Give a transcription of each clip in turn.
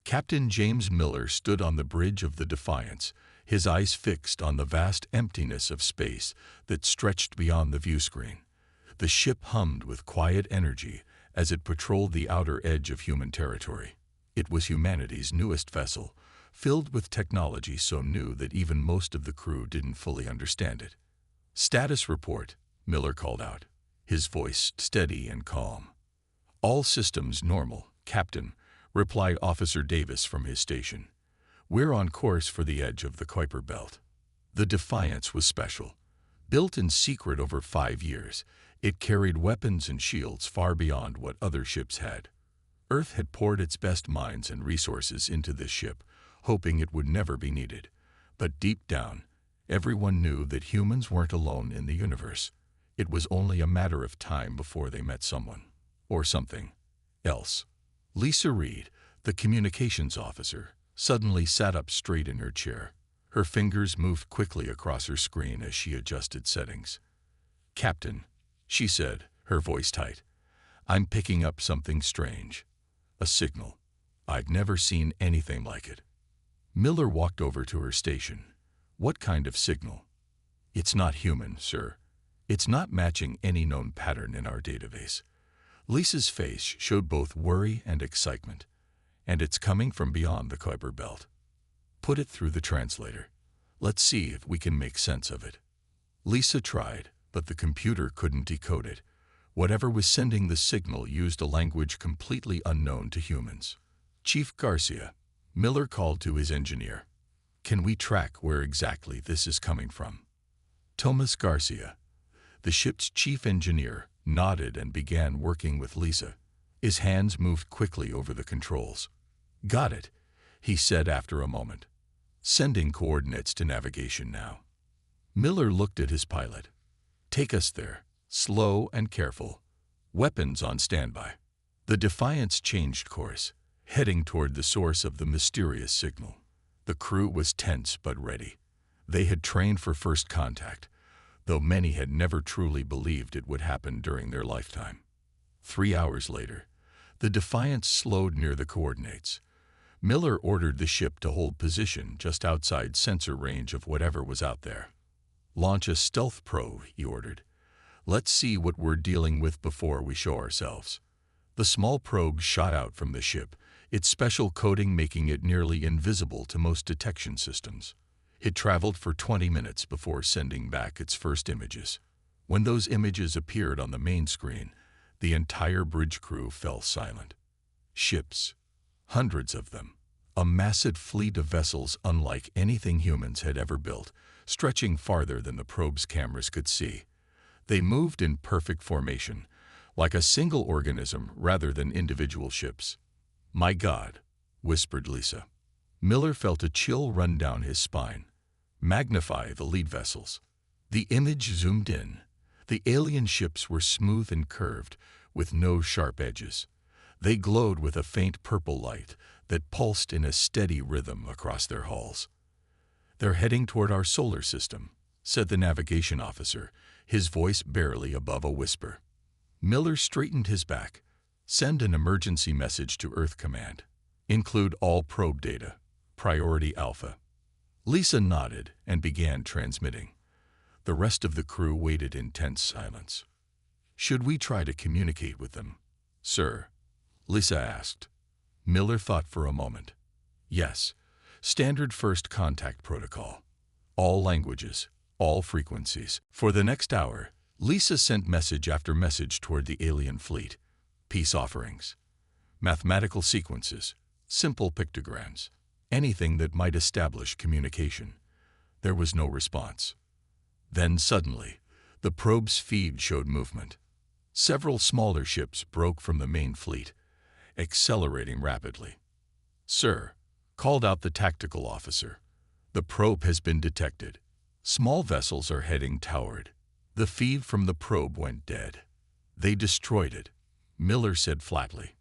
Captain James Miller stood on the bridge of the Defiance, his eyes fixed on the vast emptiness of space that stretched beyond the viewscreen. The ship hummed with quiet energy as it patrolled the outer edge of human territory. It was humanity's newest vessel, filled with technology so new that even most of the crew didn't fully understand it. "Status report," Miller called out, his voice steady and calm. "All systems normal, Captain," replied Officer Davis from his station. "We're on course for the edge of the Kuiper Belt." The Defiance was special. Built in secret over 5 years, it carried weapons and shields far beyond what other ships had. Earth had poured its best minds and resources into this ship, hoping it would never be needed. But deep down, everyone knew that humans weren't alone in the universe. It was only a matter of time before they met someone, or something, else. Lisa Reed, the communications officer, suddenly sat up straight in her chair. Her fingers moved quickly across her screen as she adjusted settings. "Captain," she said, her voice tight, "I'm picking up something strange. A signal. I've never seen anything like it." Miller walked over to her station. "What kind of signal?" "It's not human, sir. It's not matching any known pattern in our database." Lisa's face showed both worry and excitement. "And it's coming from beyond the Kuiper Belt. Put it through the translator. Let's see if we can make sense of it." Lisa tried, but the computer couldn't decode it. Whatever was sending the signal used a language completely unknown to humans. "Chief Garcia," Miller called to his engineer. "Can we track where exactly this is coming from?" Thomas Garcia, the ship's chief engineer, nodded and began working with Lisa. His hands moved quickly over the controls. "Got it," he said after a moment. "Sending coordinates to navigation now." Miller looked at his pilot. "Take us there, slow and careful. Weapons on standby." The Defiance changed course, heading toward the source of the mysterious signal. The crew was tense but ready. They had trained for first contact, though many had never truly believed it would happen during their lifetime. 3 hours later, the Defiance slowed near the coordinates. Miller ordered the ship to hold position just outside sensor range of whatever was out there. "Launch a stealth probe," he ordered. "Let's see what we're dealing with before we show ourselves." The small probe shot out from the ship, its special coating making it nearly invisible to most detection systems. It traveled for 20 minutes before sending back its first images. When those images appeared on the main screen, the entire bridge crew fell silent. Ships, hundreds of them, a massive fleet of vessels unlike anything humans had ever built, stretching farther than the probe's cameras could see. They moved in perfect formation, like a single organism rather than individual ships. "My God," whispered Lisa. Miller felt a chill run down his spine. "Magnify the lead vessels." The image zoomed in. The alien ships were smooth and curved, with no sharp edges. They glowed with a faint purple light that pulsed in a steady rhythm across their hulls. "They're heading toward our solar system," said the navigation officer, his voice barely above a whisper. Miller straightened his back. "Send an emergency message to Earth Command. Include all probe data. Priority Alpha." Lisa nodded and began transmitting. The rest of the crew waited in tense silence. "Should we try to communicate with them, sir?" Lisa asked. Miller thought for a moment. "Yes, standard first contact protocol. All languages, all frequencies." For the next hour, Lisa sent message after message toward the alien fleet. Peace offerings, mathematical sequences, simple pictograms, anything that might establish communication. There was no response. Then suddenly, the probe's feed showed movement. Several smaller ships broke from the main fleet, accelerating rapidly. "Sir," called out the tactical officer, "the probe has been detected. Small vessels are heading toward." The feed from the probe went dead. "They destroyed it," Miller said flatly.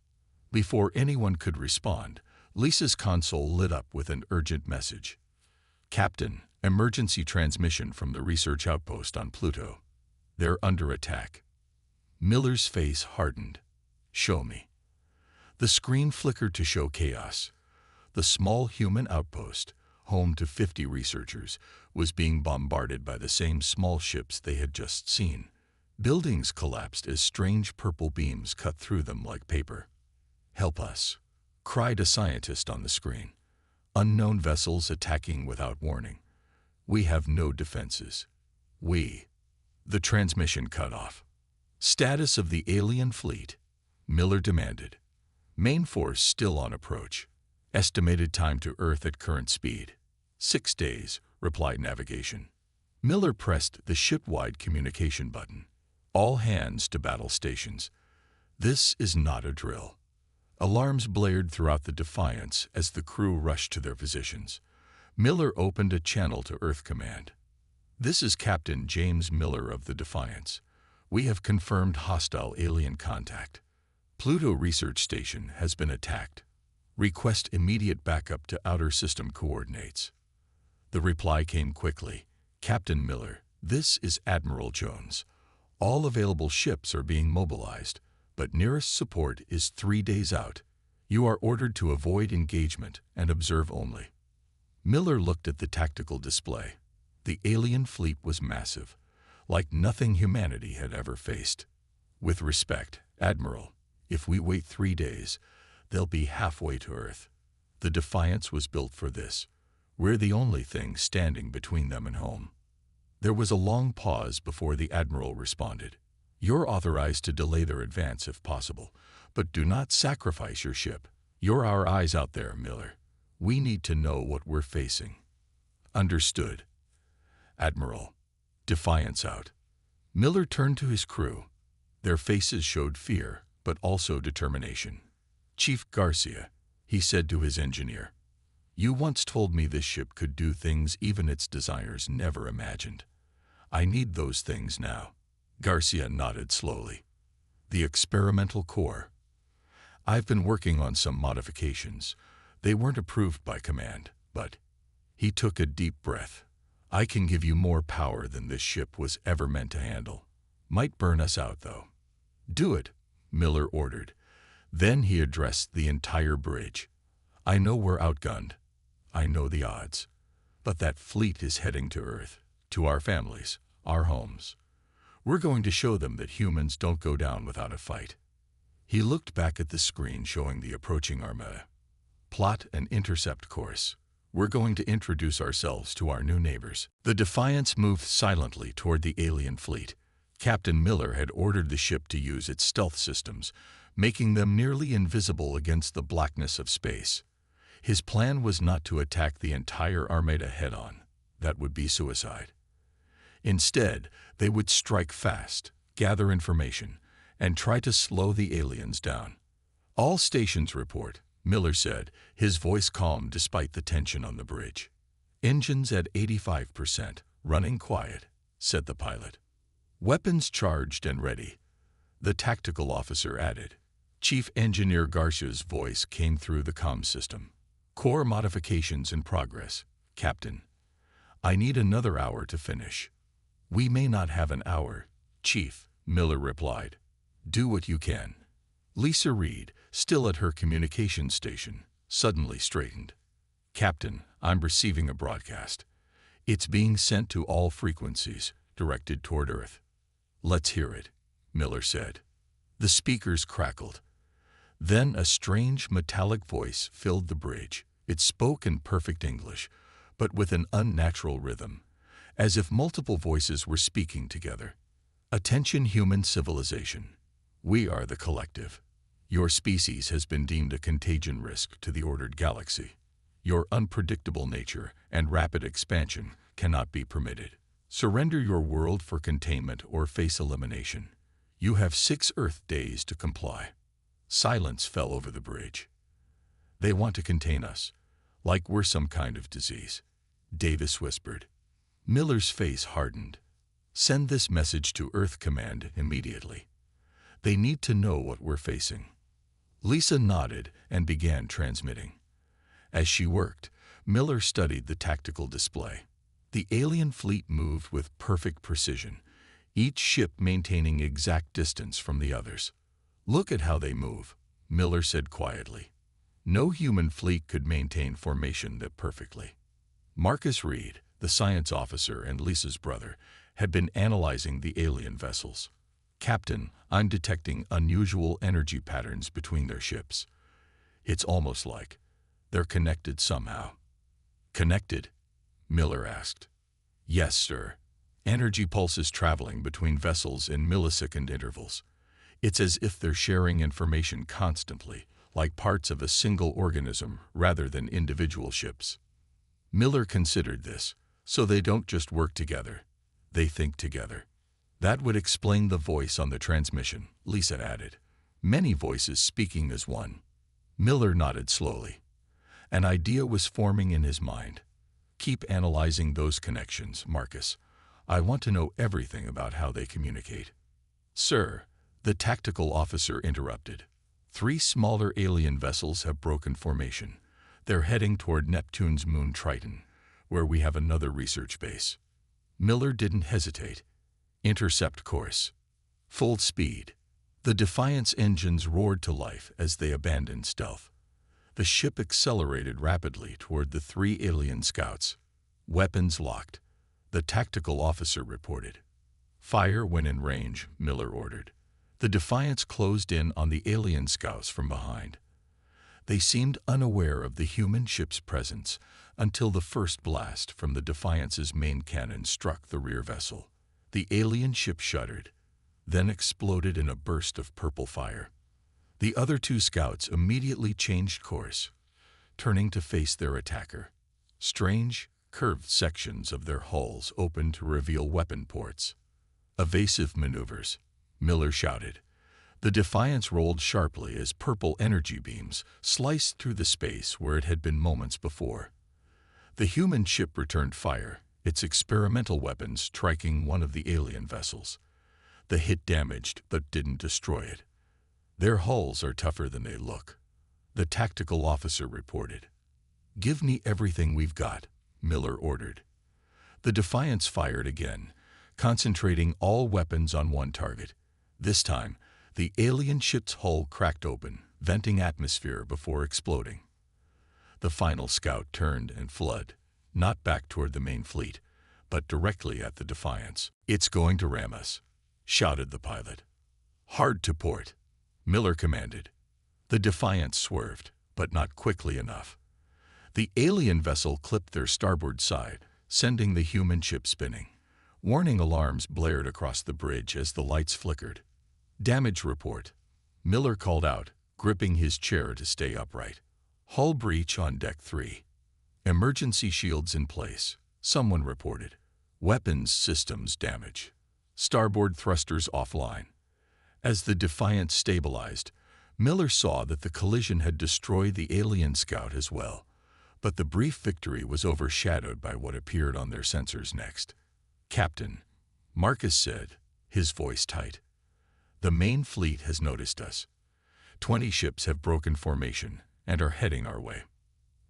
Before anyone could respond, Lisa's console lit up with an urgent message. "Captain, emergency transmission from the research outpost on Pluto. They're under attack." Miller's face hardened. "Show me." The screen flickered to show chaos. The small human outpost, home to 50 researchers, was being bombarded by the same small ships they had just seen. Buildings collapsed as strange purple beams cut through them like paper. "Help us," cried a scientist on the screen. "Unknown vessels attacking without warning. We have no defenses. The transmission cut off. "Status of the alien fleet," Miller demanded. "Main force still on approach. Estimated time to Earth at current speed. 6 days, replied navigation. Miller pressed the ship-wide communication button. "All hands to battle stations. This is not a drill." Alarms blared throughout the Defiance as the crew rushed to their positions. Miller opened a channel to Earth Command. "This is Captain James Miller of the Defiance. We have confirmed hostile alien contact. Pluto Research Station has been attacked. Request immediate backup to outer system coordinates." The reply came quickly. "Captain Miller, this is Admiral Jones. All available ships are being mobilized, but nearest support is 3 days out. You are ordered to avoid engagement and observe only." Miller looked at the tactical display. The alien fleet was massive, like nothing humanity had ever faced. "With respect, Admiral, if we wait 3 days, they'll be halfway to Earth. The Defiance was built for this. We're the only thing standing between them and home." There was a long pause before the Admiral responded. "You're authorized to delay their advance if possible, but do not sacrifice your ship. You're our eyes out there, Miller. We need to know what we're facing." "Understood, Admiral." Defiance out. Miller turned to his crew. Their faces showed fear, but also determination. "Chief Garcia," he said to his engineer, "you once told me this ship could do things even its designers never imagined. I need those things now." Garcia nodded slowly. "The experimental core. I've been working on some modifications. They weren't approved by command, but..." He took a deep breath. "I can give you more power than this ship was ever meant to handle. Might burn us out, though." "Do it," Miller ordered. Then he addressed the entire bridge. "I know we're outgunned. I know the odds. But that fleet is heading to Earth, to our families, our homes. We're going to show them that humans don't go down without a fight." He looked back at the screen showing the approaching Armada. "Plot an intercept course. We're going to introduce ourselves to our new neighbors." The Defiance moved silently toward the alien fleet. Captain Miller had ordered the ship to use its stealth systems, making them nearly invisible against the blackness of space. His plan was not to attack the entire Armada head-on. That would be suicide. Instead, they would strike fast, gather information, and try to slow the aliens down. "All stations report," Miller said, his voice calm despite the tension on the bridge. "Engines at 85%, running quiet," said the pilot. "Weapons charged and ready," the tactical officer added. Chief Engineer Garcia's voice came through the comm system. "Core modifications in progress, Captain. I need another hour to finish." "We may not have an hour, Chief," Miller replied. "Do what you can." Lisa Reed, still at her communications station, suddenly straightened. "Captain, I'm receiving a broadcast. It's being sent to all frequencies, directed toward Earth." "Let's hear it," Miller said. The speakers crackled. Then a strange metallic voice filled the bridge. It spoke in perfect English, but with an unnatural rhythm, as if multiple voices were speaking together. "Attention human civilization. We are the collective. Your species has been deemed a contagion risk to the ordered galaxy. Your unpredictable nature and rapid expansion cannot be permitted. Surrender your world for containment or face elimination. You have 6 Earth days to comply." Silence fell over the bridge. "They want to contain us, like we're some kind of disease," Davis whispered. Miller's face hardened. "Send this message to Earth Command immediately. They need to know what we're facing." Lisa nodded and began transmitting. As she worked, Miller studied the tactical display. The alien fleet moved with perfect precision, each ship maintaining exact distance from the others. "Look at how they move," Miller said quietly. No human fleet could maintain formation that perfectly. Marcus Reed, the science officer and Lisa's brother, had been analyzing the alien vessels. "Captain, I'm detecting unusual energy patterns between their ships. It's almost like they're connected somehow." "Connected?" Miller asked. "Yes, sir. Energy pulses traveling between vessels in millisecond intervals. It's as if they're sharing information constantly, like parts of a single organism rather than individual ships." Miller considered this, so they don't just work together, they think together. "That would explain the voice on the transmission," Lisa added. "Many voices speaking as one." Miller nodded slowly. An idea was forming in his mind. "Keep analyzing those connections, Marcus. I want to know everything about how they communicate." "Sir," the tactical officer interrupted. "3 smaller alien vessels have broken formation. They're heading toward Neptune's moon Triton, where we have another research base." Miller didn't hesitate. "Intercept course. Full speed." The Defiant's engines roared to life as they abandoned stealth. The ship accelerated rapidly toward the 3 alien scouts. "Weapons locked," the tactical officer reported. "Fire when in range," Miller ordered. The Defiants closed in on the alien scouts from behind. They seemed unaware of the human ship's presence until the first blast from the Defiance's main cannon struck the rear vessel. The alien ship shuddered, then exploded in a burst of purple fire. The other 2 scouts immediately changed course, turning to face their attacker. Strange, curved sections of their hulls opened to reveal weapon ports. "Evasive maneuvers," Miller shouted. The Defiance rolled sharply as purple energy beams sliced through the space where it had been moments before. The human ship returned fire, its experimental weapons striking one of the alien vessels. The hit damaged but didn't destroy it. "Their hulls are tougher than they look," the tactical officer reported. "Give me everything we've got," Miller ordered. The Defiance fired again, concentrating all weapons on one target. This time, the alien ship's hull cracked open, venting atmosphere before exploding. The final scout turned and fled, not back toward the main fleet, but directly at the Defiance. "It's going to ram us," shouted the pilot. "Hard to port," Miller commanded. The Defiance swerved, but not quickly enough. The alien vessel clipped their starboard side, sending the human ship spinning. Warning alarms blared across the bridge as the lights flickered. "Damage report," Miller called out, gripping his chair to stay upright. "Hull breach on deck 3. Emergency shields in place," someone reported. "Weapons systems damage. Starboard thrusters offline." As the Defiant stabilized, Miller saw that the collision had destroyed the alien scout as well, but the brief victory was overshadowed by what appeared on their sensors next. "Captain," Marcus said, his voice tight, "the main fleet has noticed us. 20 ships have broken formation and are heading our way."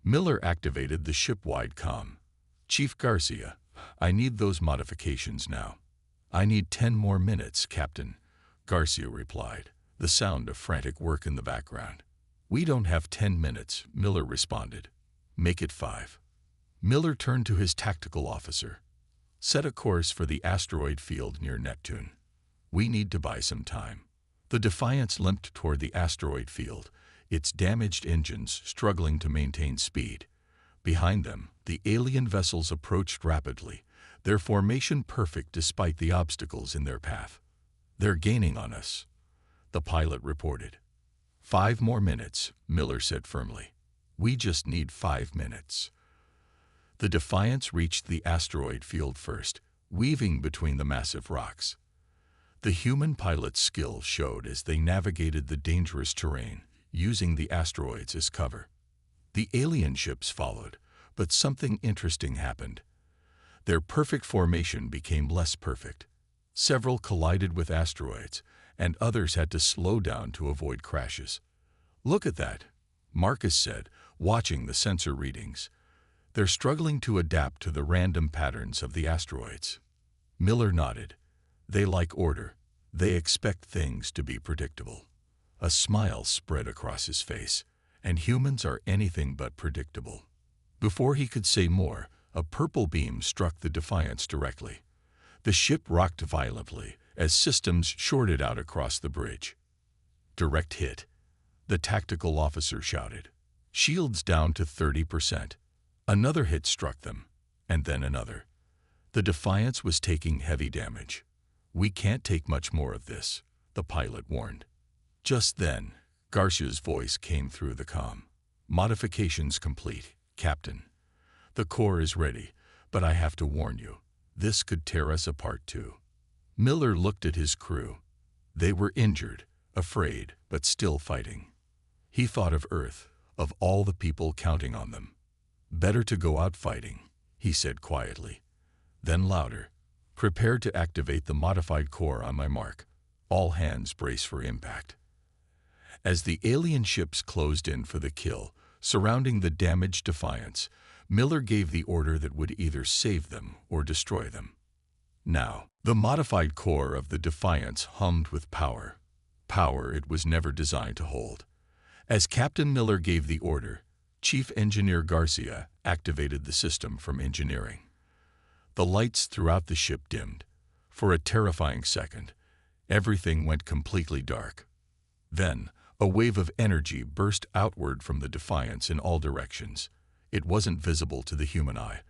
Miller activated the ship-wide comm. "Chief Garcia, I need those modifications now." "I need 10 more minutes, Captain," Garcia replied, the sound of frantic work in the background. "We don't have 10 minutes, Miller responded. "Make it 5. Miller turned to his tactical officer. "Set a course for the asteroid field near Neptune. We need to buy some time." The Defiance limped toward the asteroid field, its damaged engines struggling to maintain speed. Behind them, the alien vessels approached rapidly, their formation perfect despite the obstacles in their path. "They're gaining on us," the pilot reported. 5 more minutes, Miller said firmly. "We just need 5 minutes." The Defiance reached the asteroid field first, weaving between the massive rocks. The human pilot's skill showed as they navigated the dangerous terrain, using the asteroids as cover. The alien ships followed, but something interesting happened. Their perfect formation became less perfect. Several collided with asteroids, and others had to slow down to avoid crashes. "Look at that," Marcus said, watching the sensor readings. "They're struggling to adapt to the random patterns of the asteroids." Miller nodded. "They like order. They expect things to be predictable." A smile spread across his face. and humans are anything but predictable. Before he could say more, a purple beam struck the Defiance directly. The ship rocked violently as systems shorted out across the bridge. "Direct hit," the tactical officer shouted. "Shields down to 30%. Another hit struck them, and then another. The Defiance was taking heavy damage. "We can't take much more of this," the pilot warned. Just then, Garcia's voice came through the comm. "Modifications complete, Captain. The core is ready, but I have to warn you, this could tear us apart too." Miller looked at his crew. They were injured, afraid, but still fighting. He thought of Earth, of all the people counting on them. "Better to go out fighting," he said quietly. Then louder, "Prepare to activate the modified core on my mark. All hands brace for impact." As the alien ships closed in for the kill, surrounding the damaged Defiance, Miller gave the order that would either save them or destroy them. Now, the modified core of the Defiance hummed with power. Power it was never designed to hold. As Captain Miller gave the order, Chief Engineer Garcia activated the system from engineering. The lights throughout the ship dimmed. For a terrifying second, everything went completely dark. Then, a wave of energy burst outward from the Defiance in all directions. It wasn't visible to the human eye,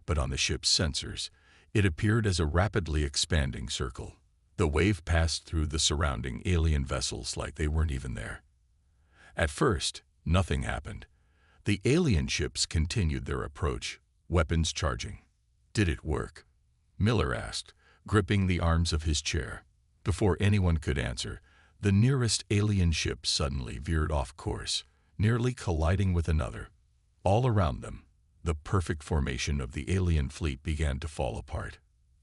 but on the ship's sensors, it appeared as a rapidly expanding circle. The wave passed through the surrounding alien vessels like they weren't even there. At first, nothing happened. The alien ships continued their approach, weapons charging. "Did it work?" Miller asked, gripping the arms of his chair. Before anyone could answer, the nearest alien ship suddenly veered off course, nearly colliding with another. All around them, the perfect formation of the alien fleet began to fall apart.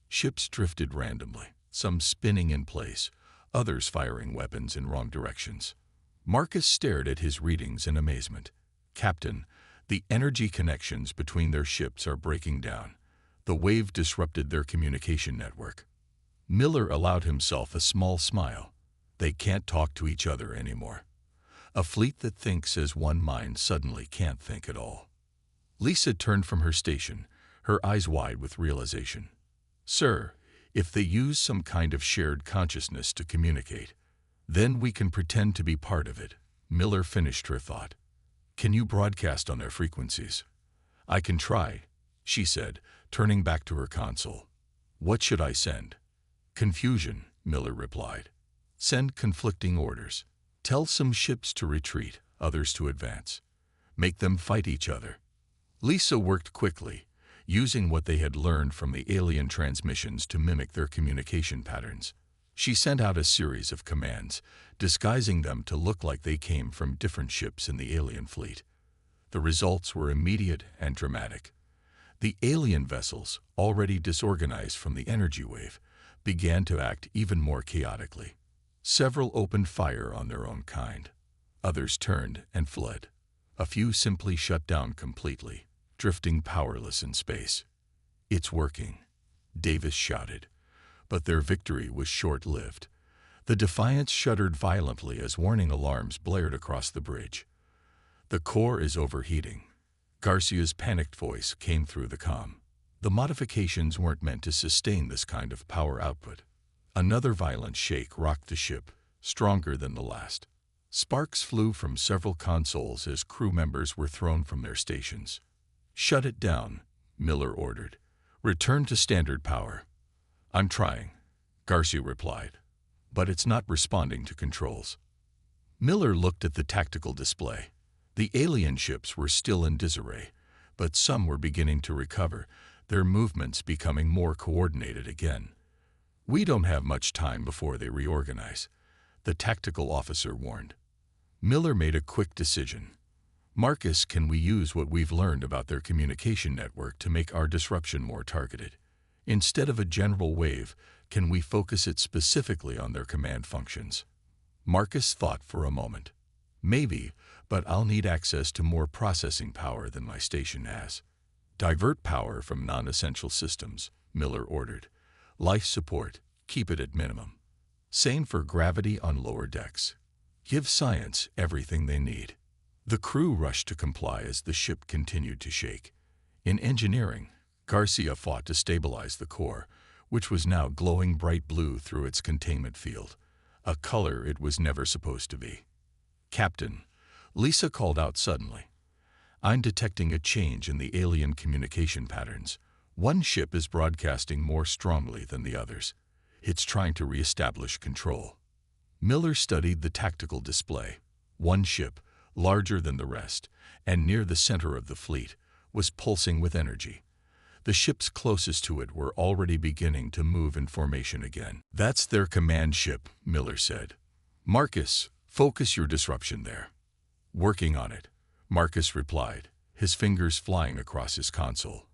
Ships drifted randomly, some spinning in place, others firing weapons in wrong directions. Marcus stared at his readings in amazement. "Captain, the energy connections between their ships are breaking down. The wave disrupted their communication network." Miller allowed himself a small smile. They can't talk to each other anymore. A fleet that thinks as one mind suddenly can't think at all. Lisa turned from her station, her eyes wide with realization. "Sir, if they use some kind of shared consciousness to communicate, then we can pretend to be part of it." Miller finished her thought. "Can you broadcast on their frequencies?" "I can try," she said, turning back to her console. "What should I send?" "Confusion," Miller replied. "Send conflicting orders. Tell some ships to retreat, others to advance. Make them fight each other." Lisa worked quickly, using what they had learned from the alien transmissions to mimic their communication patterns. She sent out a series of commands, disguising them to look like they came from different ships in the alien fleet. The results were immediate and dramatic. The alien vessels, already disorganized from the energy wave, began to act even more chaotically. Several opened fire on their own kind. Others turned and fled. A few simply shut down completely, drifting powerless in space. "It's working," Davis shouted. But their victory was short-lived. The Defiance shuddered violently as warning alarms blared across the bridge. "The core is overheating." Garcia's panicked voice came through the comm. The modifications weren't meant to sustain this kind of power output. Another violent shake rocked the ship, stronger than the last. Sparks flew from several consoles as crew members were thrown from their stations. "Shut it down," Miller ordered. "Return to standard power." "I'm trying," Garcia replied, "but it's not responding to controls." Miller looked at the tactical display. The alien ships were still in disarray, but some were beginning to recover, their movements becoming more coordinated again. "We don't have much time before they reorganize," the tactical officer warned. Miller made a quick decision. "Marcus, can we use what we've learned about their communication network to make our disruption more targeted? Instead of a general wave, can we focus it specifically on their command functions?" Marcus thought for a moment. "Maybe, but I'll need access to more processing power than my station has." "Divert power from non-essential systems," Miller ordered. "Life support, keep it at minimum. Same for gravity on lower decks. Give science everything they need." The crew rushed to comply as the ship continued to shake. In engineering, Garcia fought to stabilize the core, which was now glowing bright blue through its containment field, a color it was never supposed to be. "Captain," Lisa called out suddenly, "I'm detecting a change in the alien communication patterns. One ship is broadcasting more strongly than the others. It's trying to reestablish control." Miller studied the tactical display. One ship, larger than the rest, and near the center of the fleet, was pulsing with energy. The ships closest to it were already beginning to move in formation again. "That's their command ship," Miller said. "Marcus, focus your disruption there." "Working on it," Marcus replied, his fingers flying across his console.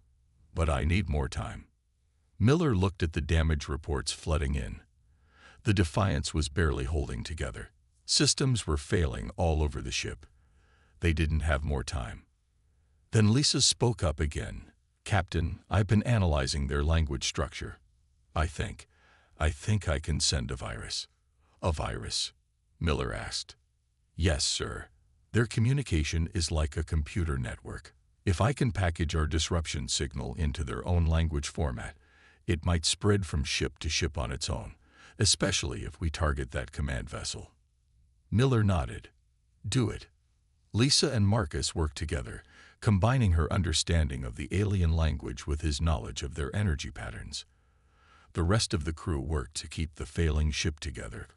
"But I need more time." Miller looked at the damage reports flooding in. The Defiance was barely holding together. Systems were failing all over the ship. They didn't have more time. Then Lisa spoke up again. "Captain, I've been analyzing their language structure. I think I can send a virus." "A virus?" Miller asked. "Yes, sir. Their communication is like a computer network. If I can package our disruption signal into their own language format, it might spread from ship to ship on its own, especially if we target that command vessel." Miller nodded. "Do it." Lisa and Marcus worked together, combining her understanding of the alien language with his knowledge of their energy patterns. The rest of the crew worked to keep the failing ship together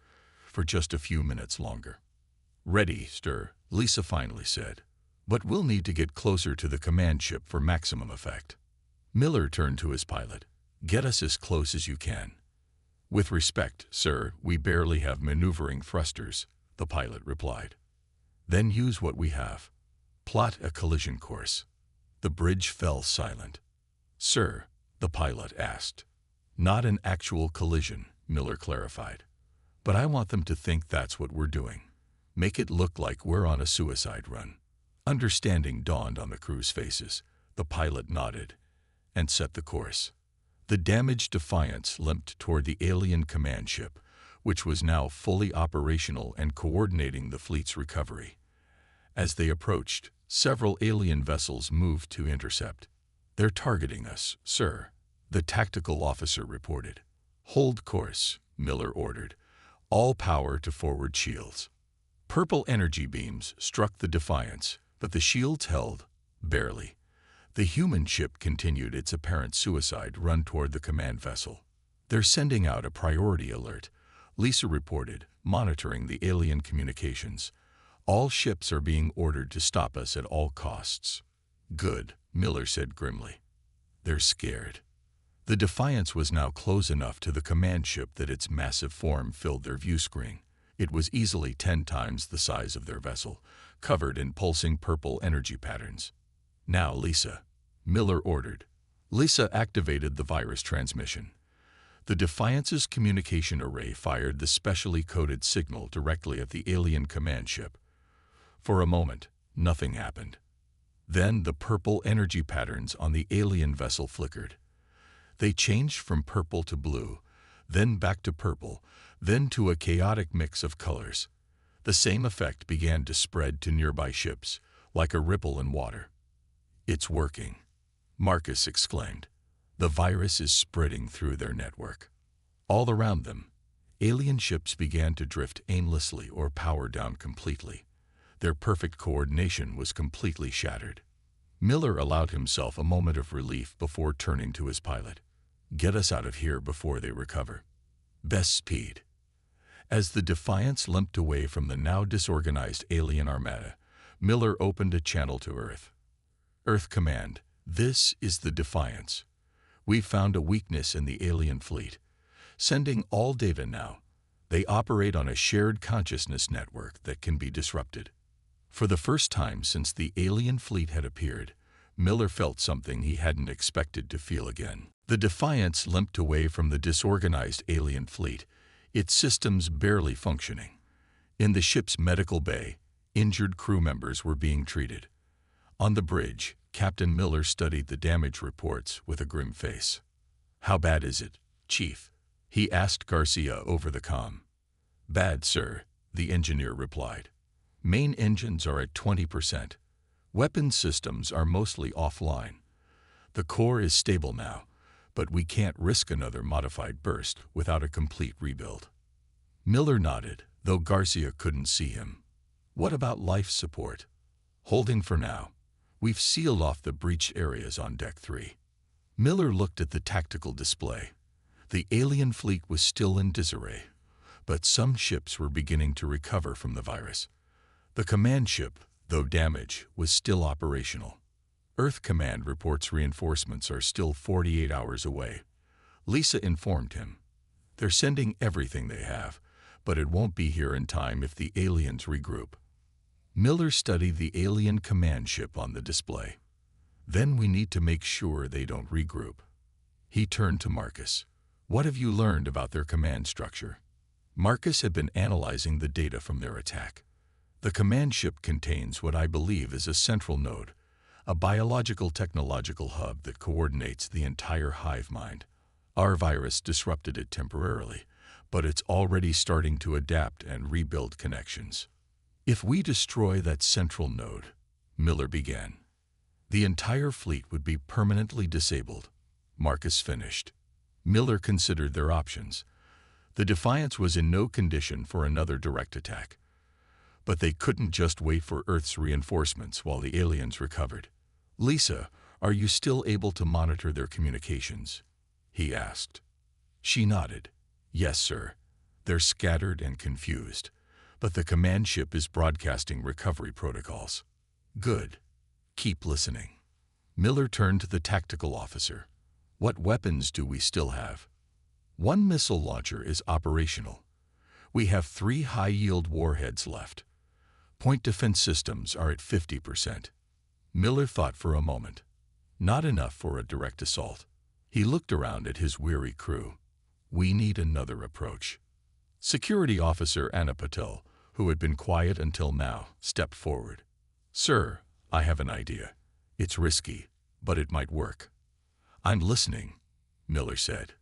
for just a few minutes longer. "Ready, sir," Lisa finally said. "But we'll need to get closer to the command ship for maximum effect." Miller turned to his pilot. "Get us as close as you can." "With respect, sir, we barely have maneuvering thrusters," the pilot replied. "Then use what we have. Plot a collision course." The bridge fell silent. "Sir," the pilot asked. "Not an actual collision," Miller clarified. "But I want them to think that's what we're doing. Make it look like we're on a suicide run." Understanding dawned on the crew's faces. The pilot nodded and set the course. The damaged Defiance limped toward the alien command ship, which was now fully operational and coordinating the fleet's recovery. As they approached, several alien vessels moved to intercept. "They're targeting us, sir," the tactical officer reported. "Hold course," Miller ordered. "All power to forward shields." Purple energy beams struck the Defiance, but the shields held, barely. The human ship continued its apparent suicide run toward the command vessel. "They're sending out a priority alert," Lisa reported, monitoring the alien communications. "All ships are being ordered to stop us at all costs." "Good," Miller said grimly. "They're scared." The Defiance was now close enough to the command ship that its massive form filled their view screen. It was easily 10 times the size of their vessel, covered in pulsing purple energy patterns. "Now, Lisa," Miller ordered. Lisa activated the virus transmission. The Defiance's communication array fired the specially coded signal directly at the alien command ship. For a moment, nothing happened. Then the purple energy patterns on the alien vessel flickered. They changed from purple to blue, then back to purple, then to a chaotic mix of colors. The same effect began to spread to nearby ships, like a ripple in water. "It's working," Marcus exclaimed. "The virus is spreading through their network." All around them, alien ships began to drift aimlessly or power down completely. Their perfect coordination was completely shattered. Miller allowed himself a moment of relief before turning to his pilot. "Get us out of here before they recover. Best speed." As the Defiance limped away from the now disorganized alien Armada, Miller opened a channel to Earth. "Earth Command, this is the Defiance. We've found a weakness in the alien fleet. Sending all data now. They operate on a shared consciousness network that can be disrupted." For the first time since the alien fleet had appeared, Miller felt something he hadn't expected to feel again. The Defiance limped away from the disorganized alien fleet, its systems barely functioning. In the ship's medical bay, injured crew members were being treated. On the bridge, Captain Miller studied the damage reports with a grim face. "How bad is it, Chief?" he asked Garcia over the comm. "Bad, sir," the engineer replied. Main engines are at 20%. Weapon systems are mostly offline. The core is stable now, but we can't risk another modified burst without a complete rebuild. Miller nodded, though Garcia couldn't see him. What about life support? Holding for now. We've sealed off the breached areas on Deck 3. Miller looked at the tactical display. The alien fleet was still in disarray, but some ships were beginning to recover from the virus. The command ship, though damaged, was still operational. Earth Command reports reinforcements are still 48 hours away. Lisa informed him. They're sending everything they have, but it won't be here in time if the aliens regroup. Miller studied the alien command ship on the display. Then we need to make sure they don't regroup. He turned to Marcus. What have you learned about their command structure? Marcus had been analyzing the data from their attack. The command ship contains what I believe is a central node, a biological technological hub that coordinates the entire hive mind. Our virus disrupted it temporarily, but it's already starting to adapt and rebuild connections. If we destroy that central node, Miller began, the entire fleet would be permanently disabled. Marcus finished. Miller considered their options. The Defiance was in no condition for another direct attack. But they couldn't just wait for Earth's reinforcements while the aliens recovered. Lisa, are you still able to monitor their communications? He asked. She nodded. Yes, sir. They're scattered and confused, but the command ship is broadcasting recovery protocols. Good. Keep listening. Miller turned to the tactical officer. What weapons do we still have? One missile launcher is operational. We have 3 high-yield warheads left. Point defense systems are at 50%. Miller thought for a moment. Not enough for a direct assault. He looked around at his weary crew. We need another approach. Security Officer Anna Patel, who had been quiet until now, stepped forward. Sir, I have an idea. It's risky, but it might work. I'm listening, Miller said.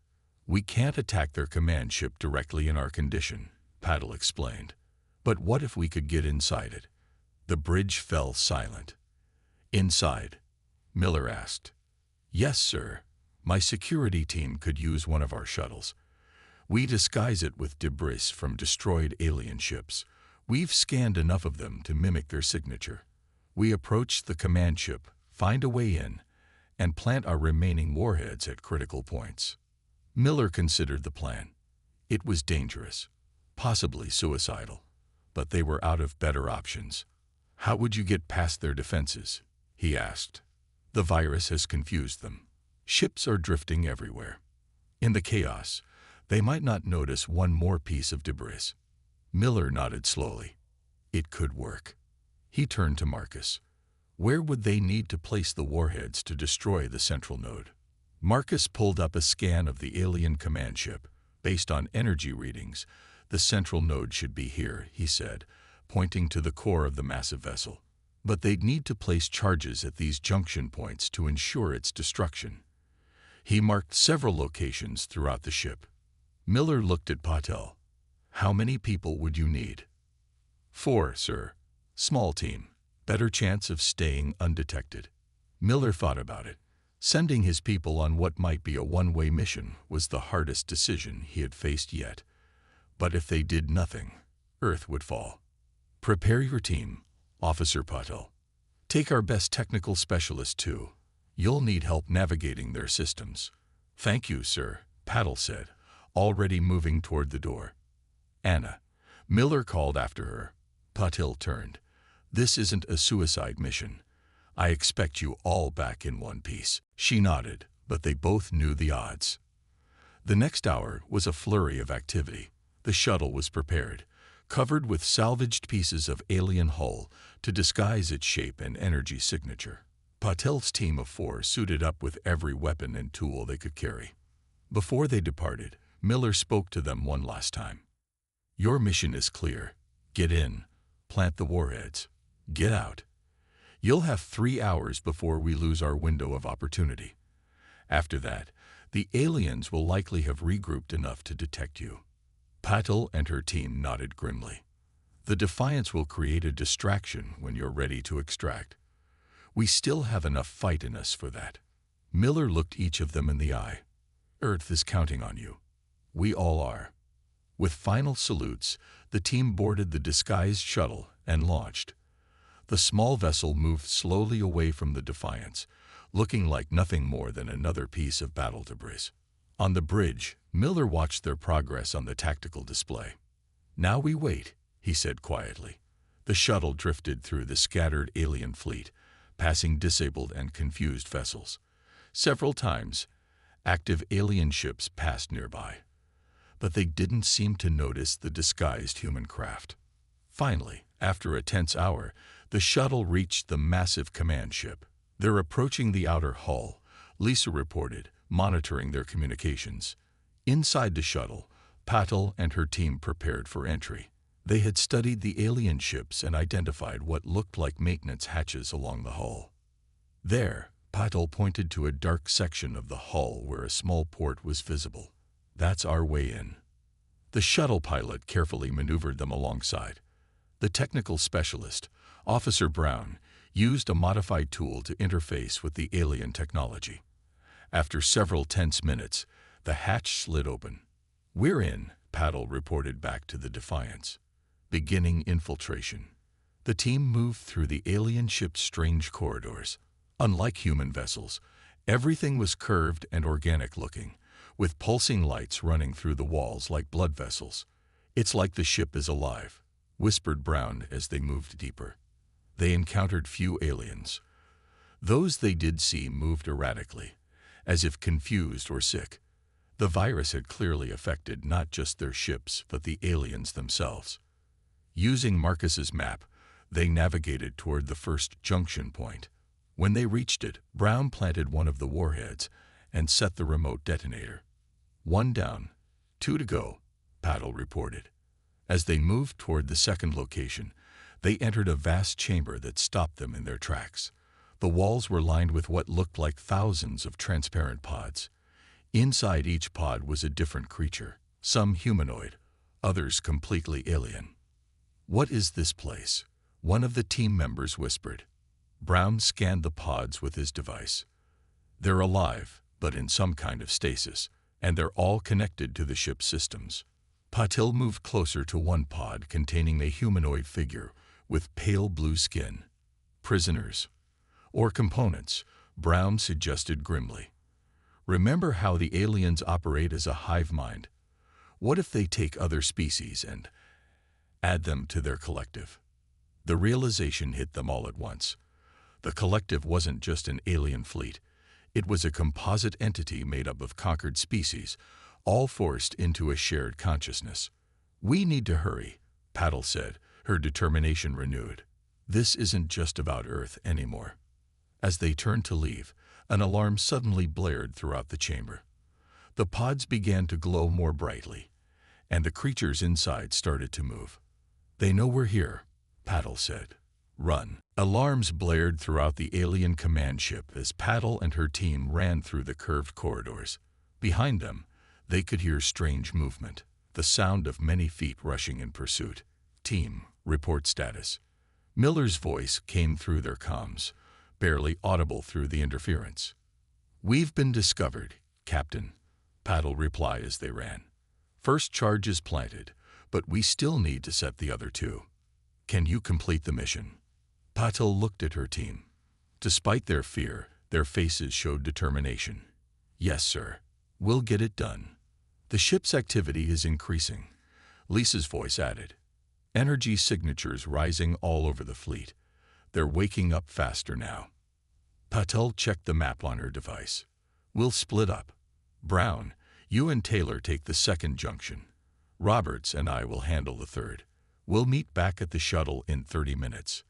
We can't attack their command ship directly in our condition, Patel explained. But what if we could get inside it? The bridge fell silent. Inside? Miller asked. Yes, sir. My security team could use one of our shuttles. We disguise it with debris from destroyed alien ships. We've scanned enough of them to mimic their signature. We approach the command ship, find a way in, and plant our remaining warheads at critical points. Miller considered the plan. It was dangerous, possibly suicidal, but they were out of better options. How would you get past their defenses? He asked. The virus has confused them. Ships are drifting everywhere. In the chaos, they might not notice one more piece of debris. Miller nodded slowly. It could work. He turned to Marcus. Where would they need to place the warheads to destroy the central node? Marcus pulled up a scan of the alien command ship. Based on energy readings, the central node should be here, he said, pointing to the core of the massive vessel. But they'd need to place charges at these junction points to ensure its destruction. He marked several locations throughout the ship. Miller looked at Patel. How many people would you need? 4, sir. Small team. Better chance of staying undetected. Miller thought about it. Sending his people on what might be a one-way mission was the hardest decision he had faced yet. But if they did nothing, Earth would fall. Prepare your team, Officer Patel. Take our best technical specialist too. You'll need help navigating their systems. Thank you, sir, Patel said, already moving toward the door. Anna. Miller called after her. Patel turned. This isn't a suicide mission. I expect you all back in one piece. She nodded, but they both knew the odds. The next hour was a flurry of activity. The shuttle was prepared, covered with salvaged pieces of alien hull to disguise its shape and energy signature. Patel's team of 4 suited up with every weapon and tool they could carry. Before they departed, Miller spoke to them one last time. Your mission is clear. Get in, plant the warheads, get out. You'll have 3 hours before we lose our window of opportunity. After that, the aliens will likely have regrouped enough to detect you. Patel and her team nodded grimly. The Defiance will create a distraction when you're ready to extract. We still have enough fight in us for that." Miller looked each of them in the eye. "Earth is counting on you. We all are." With final salutes, the team boarded the disguised shuttle and launched. The small vessel moved slowly away from the Defiance, looking like nothing more than another piece of battle debris. On the bridge, Miller watched their progress on the tactical display. "Now we wait," he said quietly. The shuttle drifted through the scattered alien fleet, passing disabled and confused vessels. Several times, active alien ships passed nearby, but they didn't seem to notice the disguised human craft. Finally, after a tense hour, the shuttle reached the massive command ship. "They're approaching the outer hull," Lisa reported, monitoring their communications. Inside the shuttle, Patel and her team prepared for entry. They had studied the alien ships and identified what looked like maintenance hatches along the hull. There, Patel pointed to a dark section of the hull where a small port was visible. "That's our way in." The shuttle pilot carefully maneuvered them alongside. The technical specialist, Officer Brown, used a modified tool to interface with the alien technology. After several tense minutes, the hatch slid open. "We're in," Patel reported back to the Defiance. Beginning infiltration. The team moved through the alien ship's strange corridors. Unlike human vessels, everything was curved and organic-looking, with pulsing lights running through the walls like blood vessels. "It's like the ship is alive," whispered Brown as they moved deeper. They encountered few aliens. Those they did see moved erratically, as if confused or sick. The virus had clearly affected not just their ships, but the aliens themselves. Using Marcus's map, they navigated toward the first junction point. When they reached it, Brown planted one of the warheads and set the remote detonator. "One down, 2 to go," Patel reported. As they moved toward the second location, they entered a vast chamber that stopped them in their tracks. The walls were lined with what looked like thousands of transparent pods. Inside each pod was a different creature, some humanoid, others completely alien. "What is this place?" one of the team members whispered. Brown scanned the pods with his device. "They're alive, but in some kind of stasis, and they're all connected to the ship's systems." Patil moved closer to one pod containing a humanoid figure with pale blue skin. "Prisoners. Or components," Brown suggested grimly. "Remember how the aliens operate as a hive mind? What if they take other species and add them to their collective?" The realization hit them all at once. The collective wasn't just an alien fleet. It was a composite entity made up of conquered species, all forced into a shared consciousness. "We need to hurry," Patel said, her determination renewed. "This isn't just about Earth anymore." As they turned to leave, an alarm suddenly blared throughout the chamber. The pods began to glow more brightly, and the creatures inside started to move. "They know we're here," Patel said. "Run." Alarms blared throughout the alien command ship as Patel and her team ran through the curved corridors. Behind them, they could hear strange movement, the sound of many feet rushing in pursuit. "Team, report status." Miller's voice came through their comms, barely audible through the interference. "We've been discovered, Captain," Patel replied as they ran. "First charge is planted, but we still need to set the other two. Can you complete the mission?" Patel looked at her team. Despite their fear, their faces showed determination. "Yes, sir. We'll get it done." "The ship's activity is increasing," Lisa's voice added. "Energy signatures rising all over the fleet. They're waking up faster now." Patel checked the map on her device. "We'll split up. Brown, you and Taylor take the second junction. Roberts and I will handle the third. We'll meet back at the shuttle in 30 minutes.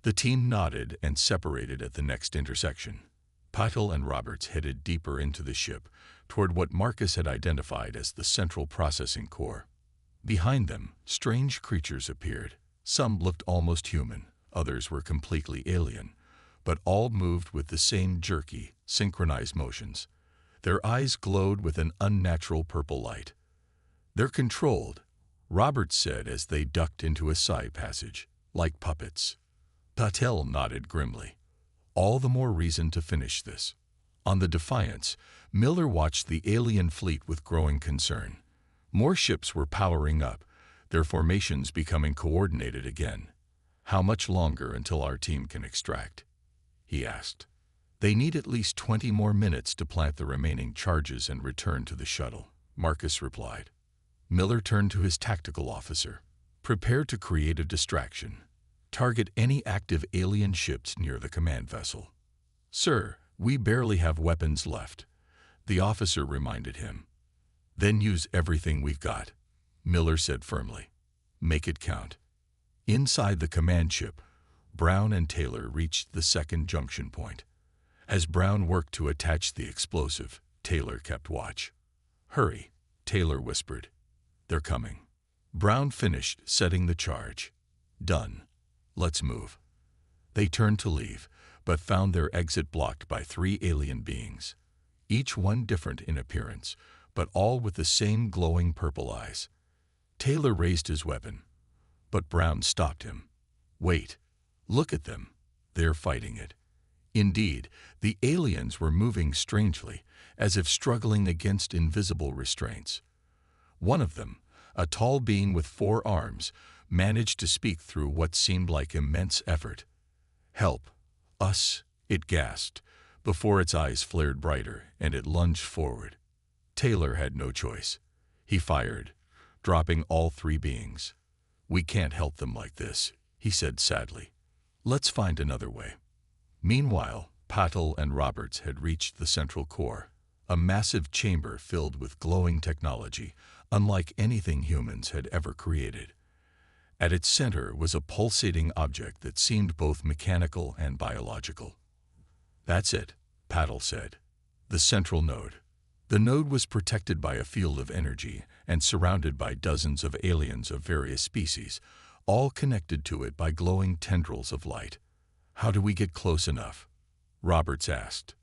The team nodded and separated at the next intersection. Patel and Roberts headed deeper into the ship, toward what Marcus had identified as the central processing core. Behind them, strange creatures appeared. Some looked almost human, others were completely alien, but all moved with the same jerky, synchronized motions. Their eyes glowed with an unnatural purple light. "They're controlled," Roberts said as they ducked into a side passage, like puppets. Patel nodded grimly. All the more reason to finish this. On the Defiance, Miller watched the alien fleet with growing concern. More ships were powering up, their formations becoming coordinated again. "How much longer until our team can extract?" he asked. "They need at least 20 more minutes to plant the remaining charges and return to the shuttle," Marcus replied. Miller turned to his tactical officer. "Prepare to create a distraction. Target any active alien ships near the command vessel." "Sir, we barely have weapons left," the officer reminded him. "Then use everything we've got," Miller said firmly. "Make it count." Inside the command ship, Brown and Taylor reached the second junction point. As Brown worked to attach the explosive, Taylor kept watch. "Hurry," Taylor whispered. "They're coming." Brown finished setting the charge. "Done. Let's move." They turned to leave, but found their exit blocked by 3 alien beings. Each one different in appearance, but all with the same glowing purple eyes. Taylor raised his weapon, but Brown stopped him. "Wait. Look at them. They're fighting it." Indeed, the aliens were moving strangely, as if struggling against invisible restraints. One of them, a tall being with 4 arms, managed to speak through what seemed like immense effort. "Help. Us," it gasped, before its eyes flared brighter and it lunged forward. Taylor had no choice. He fired, dropping all 3 beings. "We can't help them like this," he said sadly. "Let's find another way." Meanwhile, Patel and Roberts had reached the central core, a massive chamber filled with glowing technology, unlike anything humans had ever created. At its center was a pulsating object that seemed both mechanical and biological. "That's it," Patel said. "The central node." The node was protected by a field of energy and surrounded by dozens of aliens of various species, all connected to it by glowing tendrils of light. "How do we get close enough?" Roberts asked.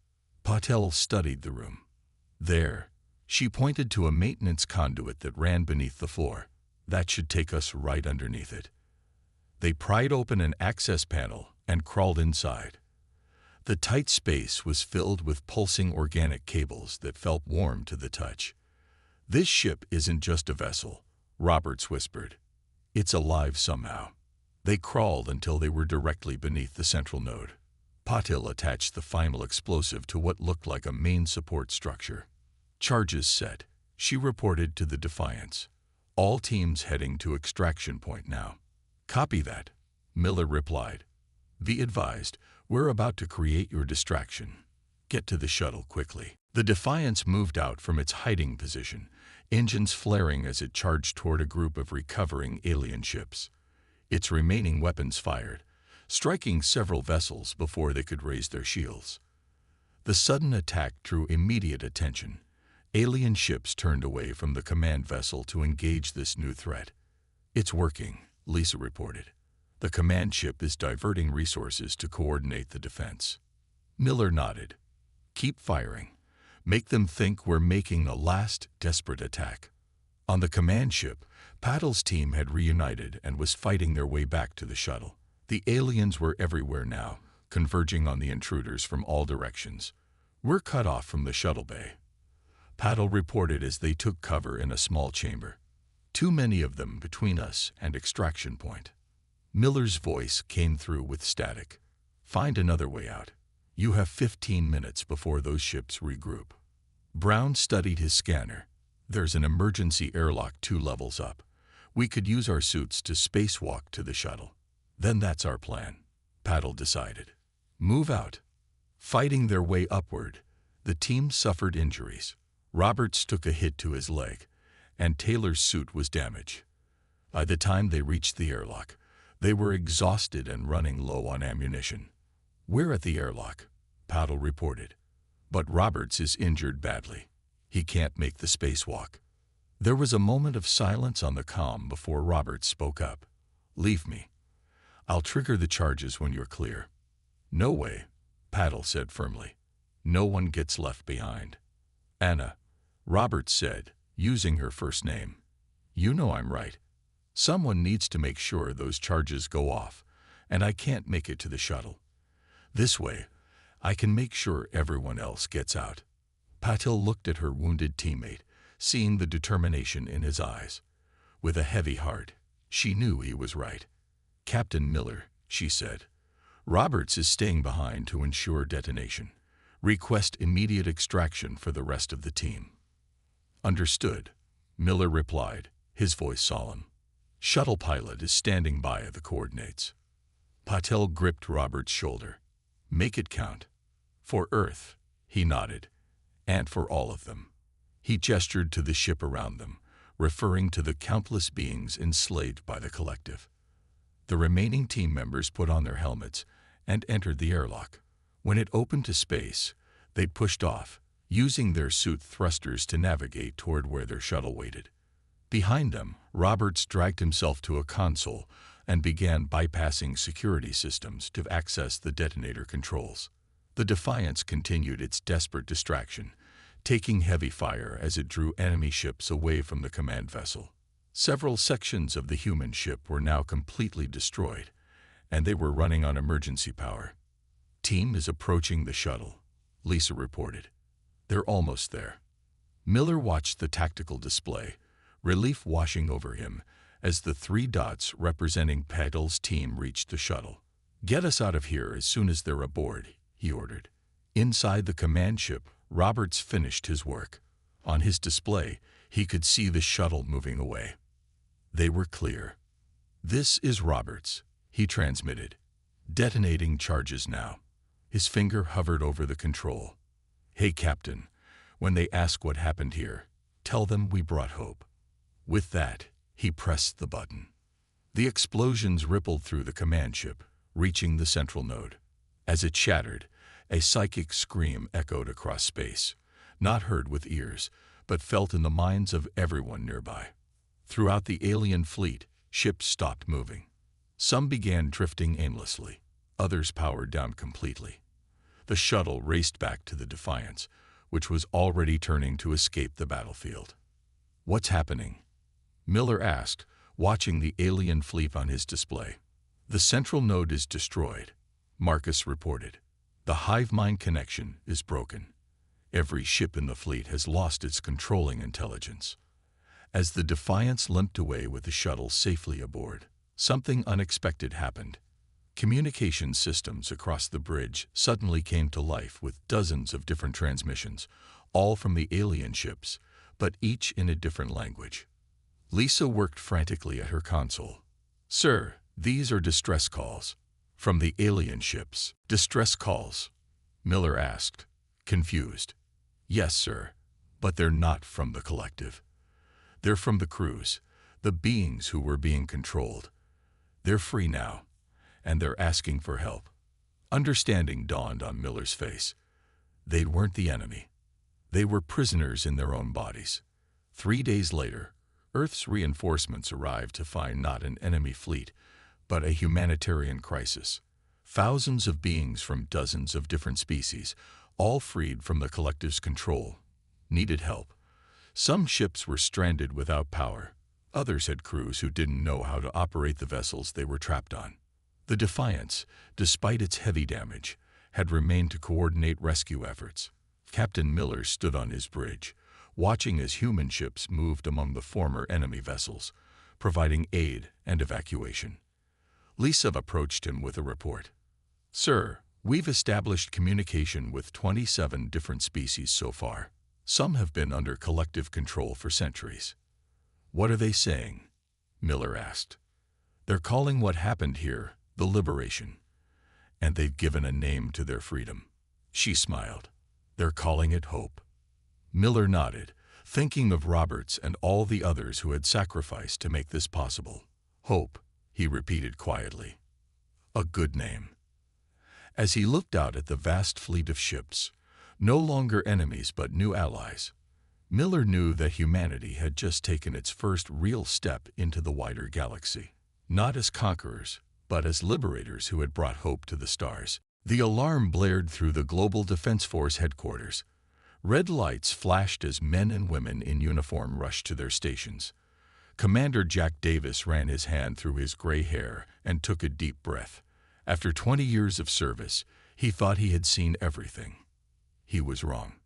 Patel studied the room. "There." She pointed to a maintenance conduit that ran beneath the floor. "That should take us right underneath it." They pried open an access panel and crawled inside. The tight space was filled with pulsing organic cables that felt warm to the touch. "This ship isn't just a vessel," Roberts whispered. "It's alive somehow." They crawled until they were directly beneath the central node. Patel attached the final explosive to what looked like a main support structure. "Charges set," she reported to the Defiance. "All teams heading to extraction point now." "Copy that," Miller replied. "Be advised, we're about to create your distraction. Get to the shuttle quickly." The Defiance moved out from its hiding position, engines flaring as it charged toward a group of recovering alien ships. Its remaining weapons fired, striking several vessels before they could raise their shields. The sudden attack drew immediate attention. Alien ships turned away from the command vessel to engage this new threat. "It's working," Lisa reported. "The command ship is diverting resources to coordinate the defense." Miller nodded. "Keep firing. Make them think we're making a last, desperate attack." On the command ship, Patel's team had reunited and was fighting their way back to the shuttle. The aliens were everywhere now, converging on the intruders from all directions. "We're cut off from the shuttle bay," Patel reported as they took cover in a small chamber. "Too many of them between us and extraction point." Miller's voice came through with static. "Find another way out. You have 15 minutes before those ships regroup." Brown studied his scanner. "There's an emergency airlock 2 levels up. We could use our suits to spacewalk to the shuttle." "Then that's our plan," Patel decided. "Move out." Fighting their way upward, the team suffered injuries. Roberts took a hit to his leg, and Taylor's suit was damaged. By the time they reached the airlock, they were exhausted and running low on ammunition. "We're at the airlock," Patel reported. "But Roberts is injured badly. He can't make the spacewalk." There was a moment of silence on the comm before Roberts spoke up. "Leave me. I'll trigger the charges when you're clear." "No way," Patel said firmly. "No one gets left behind." "Anna," Roberts said, using her first name. "You know I'm right." Someone needs to make sure those charges go off, and I can't make it to the shuttle. This way, I can make sure everyone else gets out." Patil looked at her wounded teammate, seeing the determination in his eyes. With a heavy heart, she knew he was right. "Captain Miller," she said, "Roberts is staying behind to ensure detonation. Request immediate extraction for the rest of the team." "Understood," Miller replied, his voice solemn. "Shuttle pilot is standing by at the coordinates." Patil gripped Roberts' shoulder. "Make it count." "For Earth," he nodded, "and for all of them." He gestured to the ship around them, referring to the countless beings enslaved by the collective. The remaining team members put on their helmets and entered the airlock. When it opened to space, they pushed off, using their suit thrusters to navigate toward where their shuttle waited. Behind them, Roberts dragged himself to a console and began bypassing security systems to access the detonator controls. The Defiance continued its desperate distraction, taking heavy fire as it drew enemy ships away from the command vessel. Several sections of the human ship were now completely destroyed, and they were running on emergency power. "Team is approaching the shuttle," Lisa reported. "They're almost there." Miller watched the tactical display, relief washing over him as the 3 dots representing Patil's team reached the shuttle. "Get us out of here as soon as they're aboard," he ordered. Inside the command ship, Roberts finished his work. On his display, he could see the shuttle moving away. They were clear. "This is Roberts," he transmitted. "Detonating charges now." His finger hovered over the control. "Hey, Captain, when they ask what happened here, tell them we brought hope." With that, he pressed the button. The explosions rippled through the command ship, reaching the central node. As it shattered, a psychic scream echoed across space, not heard with ears, but felt in the minds of everyone nearby. Throughout the alien fleet, ships stopped moving. Some began drifting aimlessly, others powered down completely. The shuttle raced back to the Defiance, which was already turning to escape the battlefield. "What's happening?" Miller asked, watching the alien fleet on his display. "The central node is destroyed," Marcus reported. "The hive mind connection is broken. Every ship in the fleet has lost its controlling intelligence." As the Defiance limped away with the shuttle safely aboard, something unexpected happened. Communication systems across the bridge suddenly came to life with dozens of different transmissions, all from the alien ships, but each in a different language. Lisa worked frantically at her console. "Sir, these are distress calls." "From the alien ships." "Distress calls?" Miller asked, confused. "Yes, sir, but they're not from the collective. They're from the crews, the beings who were being controlled. They're free now, and they're asking for help." Understanding dawned on Miller's face. They weren't the enemy. They were prisoners in their own bodies. 3 days later, Earth's reinforcements arrived to find not an enemy fleet, but a humanitarian crisis. Thousands of beings from dozens of different species, all freed from the collective's control, needed help. Some ships were stranded without power. Others had crews who didn't know how to operate the vessels they were trapped on. The Defiance, despite its heavy damage, had remained to coordinate rescue efforts. Captain Miller stood on his bridge, watching as human ships moved among the former enemy vessels, providing aid and evacuation. Lisa approached him with a report. "Sir, we've established communication with 27 different species so far. Some have been under collective control for centuries." "What are they saying?" Miller asked. "They're calling what happened here the liberation. And they've given a name to their freedom." She smiled. "They're calling it hope." Miller nodded, thinking of Roberts and all the others who had sacrificed to make this possible. "Hope," he repeated quietly. "A good name." As he looked out at the vast fleet of ships, no longer enemies but new allies, Miller knew that humanity had just taken its first real step into the wider galaxy, not as conquerors, but as liberators who had brought hope to the stars. The alarm blared through the Global Defense Force headquarters. Red lights flashed as men and women in uniform rushed to their stations. Commander Jack Davis ran his hand through his gray hair and took a deep breath. After 20 years of service, he thought he had seen everything. He was wrong.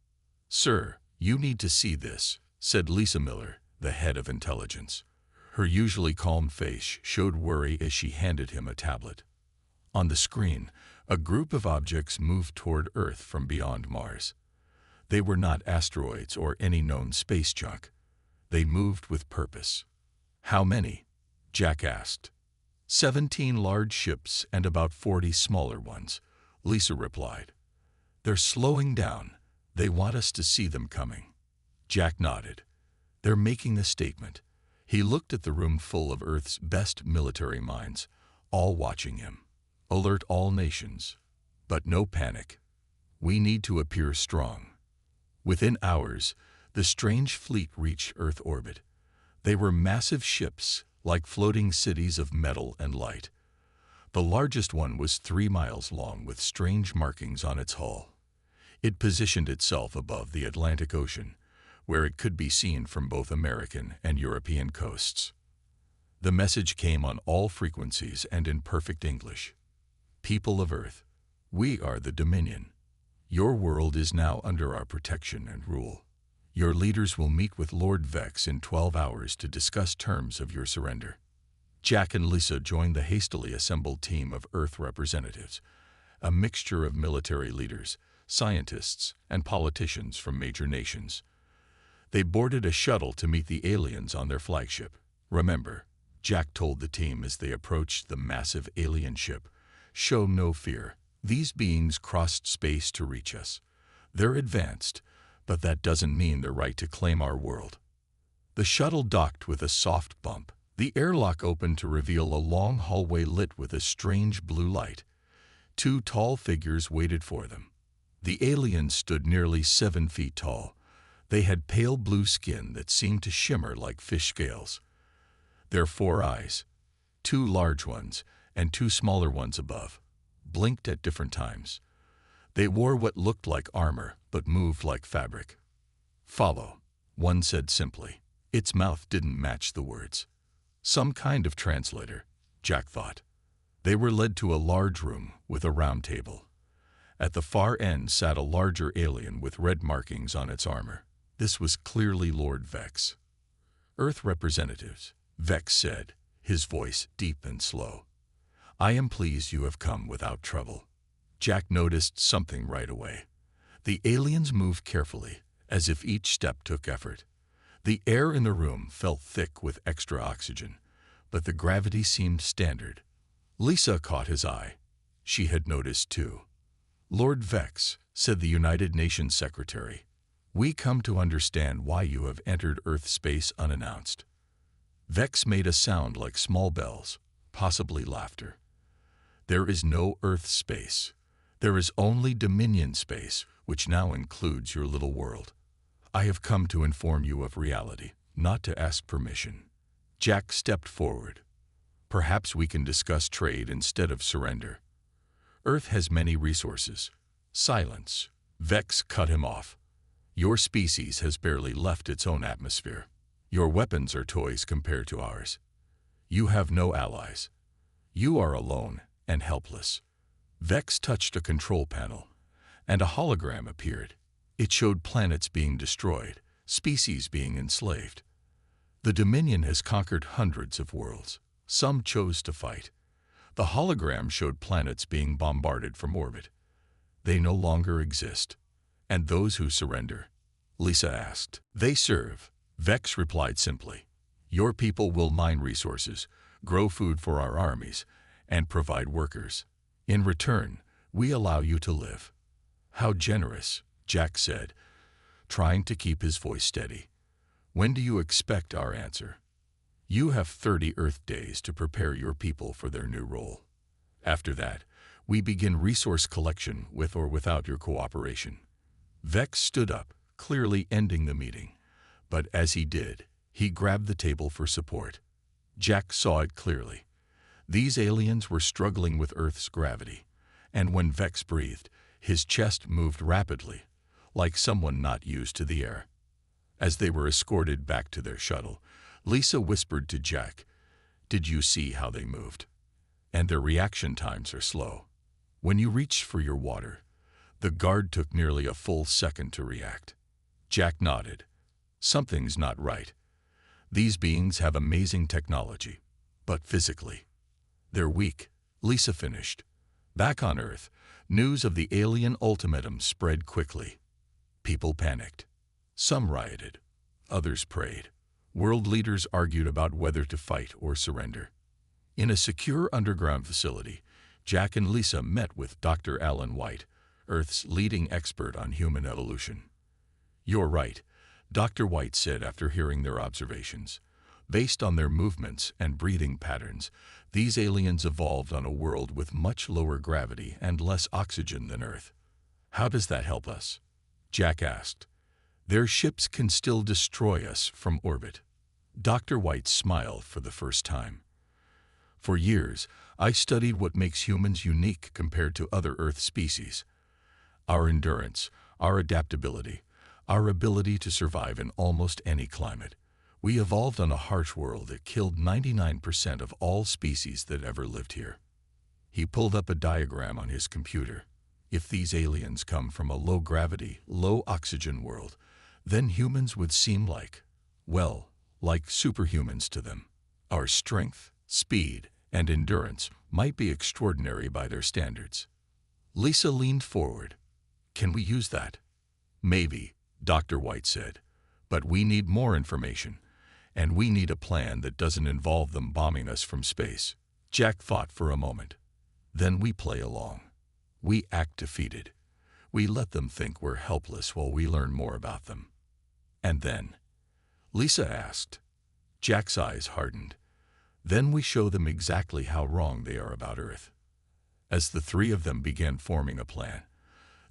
"Sir, you need to see this," said Lisa Miller, the head of intelligence. Her usually calm face showed worry as she handed him a tablet. On the screen, a group of objects moved toward Earth from beyond Mars. They were not asteroids or any known space junk. They moved with purpose. "How many?" Jack asked. 17 large ships and about 40 smaller ones," Lisa replied. "They're slowing down. They want us to see them coming." Jack nodded. "They're making a statement." He looked at the room full of Earth's best military minds, all watching him. "Alert all nations. But no panic. We need to appear strong." Within hours, the strange fleet reached Earth orbit. They were massive ships, like floating cities of metal and light. The largest one was 3 miles long with strange markings on its hull. It positioned itself above the Atlantic Ocean, where it could be seen from both American and European coasts. The message came on all frequencies and in perfect English. "People of Earth, we are the Dominion. Your world is now under our protection and rule. Your leaders will meet with Lord Vex in 12 hours to discuss terms of your surrender." Jack and Lisa joined the hastily assembled team of Earth representatives, a mixture of military leaders, scientists, and politicians from major nations. They boarded a shuttle to meet the aliens on their flagship. "Remember," Jack told the team as they approached the massive alien ship, "show no fear. These beings crossed space to reach us. They're advanced, but that doesn't mean they're right to claim our world." The shuttle docked with a soft bump. The airlock opened to reveal a long hallway lit with a strange blue light. 2 tall figures waited for them. The aliens stood nearly 7 feet tall. They had pale blue skin that seemed to shimmer like fish scales. Their 4 eyes, 2 large ones and 2 smaller ones above, blinked at different times. They wore what looked like armor but moved like fabric. "Follow," one said simply. Its mouth didn't match the words. Some kind of translator, Jack thought. They were led to a large room with a round table. At the far end sat a larger alien with red markings on its armor. This was clearly Lord Vex. "Earth representatives," Vex said, his voice deep and slow. "I am pleased you have come without trouble." Jack noticed something right away. The aliens moved carefully, as if each step took effort. The air in the room felt thick with extra oxygen, but the gravity seemed standard. Lisa caught his eye. She had noticed too. "Lord Vex," said the United Nations Secretary, "we come to understand why you have entered Earth space unannounced." Vex made a sound like small bells, possibly laughter. "There is no Earth space. There is only Dominion space, which now includes your little world. I have come to inform you of reality, not to ask permission." Jack stepped forward. "Perhaps we can discuss trade instead of surrender. Earth has many resources." "Silence," Vex cut him off. "Your species has barely left its own atmosphere. Your weapons are toys compared to ours. You have no allies. You are alone and helpless." Vex touched a control panel, and a hologram appeared. It showed planets being destroyed, species being enslaved. "The Dominion has conquered hundreds of worlds. Some chose to fight." The hologram showed planets being bombarded from orbit. "They no longer exist." "And those who surrender?" Lisa asked. "They serve," Vex replied simply. "Your people will mine resources, grow food for our armies, and provide workers. In return, we allow you to live." "How generous," Jack said, trying to keep his voice steady. "When do you expect our answer?" "You have 30 Earth days to prepare your people for their new role. After that, we begin resource collection with or without your cooperation." Vex stood up, clearly ending the meeting. But as he did, he grabbed the table for support. Jack saw it clearly. These aliens were struggling with Earth's gravity, and when Vex breathed, his chest moved rapidly, like someone not used to the air. As they were escorted back to their shuttle, Lisa whispered to Jack, "Did you see how they moved? And their reaction times are slow. When you reached for your water, the guard took nearly a full second to react." Jack nodded. "Something's not right. These beings have amazing technology, but physically, they're weak." Lisa finished. Back on Earth, news of the alien ultimatum spread quickly. People panicked. Some rioted. Others prayed. World leaders argued about whether to fight or surrender. In a secure underground facility, Jack and Lisa met with Dr. Alan White, Earth's leading expert on human evolution. "You're right," Dr. White said after hearing their observations. "Based on their movements and breathing patterns, these aliens evolved on a world with much lower gravity and less oxygen than Earth." "How does that help us?" Jack asked. "Their ships can still destroy us from orbit." Dr. White smiled for the first time. "For years, I studied what makes humans unique compared to other Earth species. Our endurance, our adaptability, our ability to survive in almost any climate. We evolved on a harsh world that killed 99% of all species that ever lived here." He pulled up a diagram on his computer. "If these aliens come from a low-gravity, low-oxygen world, then humans would seem like superhumans to them. Our strength, speed, and endurance might be extraordinary by their standards." Lisa leaned forward. "Can we use that?" "Maybe," Dr. White said, "but we need more information, and we need a plan that doesn't involve them bombing us from space." Jack thought for a moment. "Then we play along. We act defeated. We let them think we're helpless while we learn more about them." "And then?" Lisa asked. Jack's eyes hardened. "Then we show them exactly how wrong they are about Earth." As the three of them began forming a plan,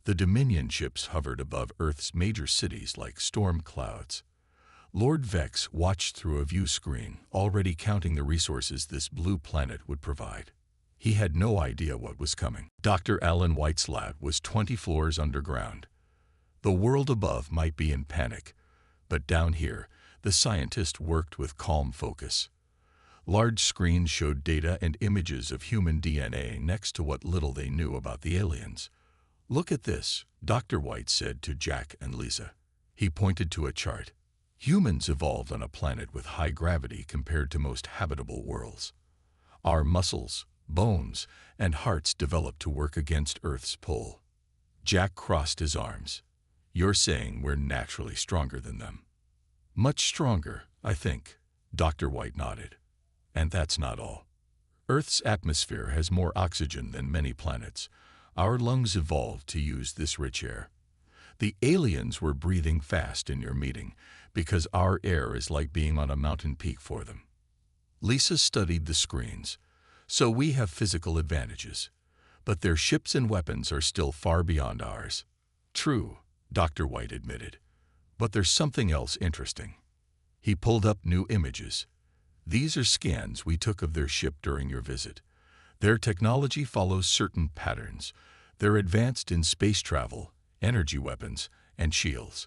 the Dominion ships hovered above Earth's major cities like storm clouds. Lord Vex watched through a view screen, already counting the resources this blue planet would provide. He had no idea what was coming. Dr. Alan White's lab was 20 floors underground. The world above might be in panic, but down here, the scientist worked with calm focus. Large screens showed data and images of human DNA next to what little they knew about the aliens. "Look at this," Dr. White said to Jack and Lisa. He pointed to a chart. "Humans evolved on a planet with high gravity compared to most habitable worlds. Our muscles, bones, and hearts developed to work against Earth's pull." Jack crossed his arms. "You're saying we're naturally stronger than them?" "Much stronger, I think," Dr. White nodded. "And that's not all. Earth's atmosphere has more oxygen than many planets. Our lungs evolved to use this rich air. The aliens were breathing fast in your meeting because our air is like being on a mountain peak for them." Lisa studied the screens. "So we have physical advantages, but their ships and weapons are still far beyond ours." "True," Dr. White admitted, "but there's something else interesting." He pulled up new images. "These are scans we took of their ship during your visit. Their technology follows certain patterns. They're advanced in space travel, energy weapons, and shields,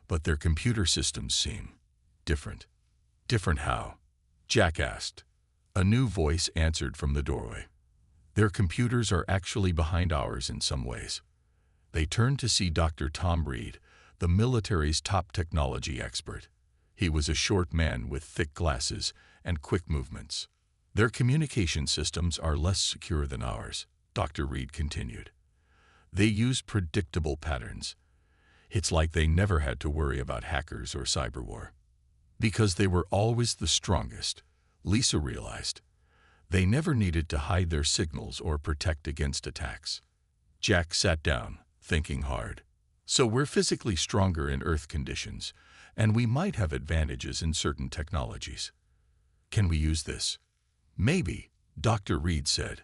but their computer systems seem different." "Different how?" Jack asked. A new voice answered from the doorway. "Their computers are actually behind ours in some ways." They turned to see Dr. Tom Reed, the military's top technology expert. He was a short man with thick glasses and quick movements. "Their communication systems are less secure than ours," Dr. Reed continued. "They use predictable patterns. It's like they never had to worry about hackers or cyberwar. Because they were always the strongest," Lisa realized. "They never needed to hide their signals or protect against attacks." Jack sat down, thinking hard. "So we're physically stronger in Earth conditions, and we might have advantages in certain technologies. Can we use this?" "Maybe," Dr. Reed said.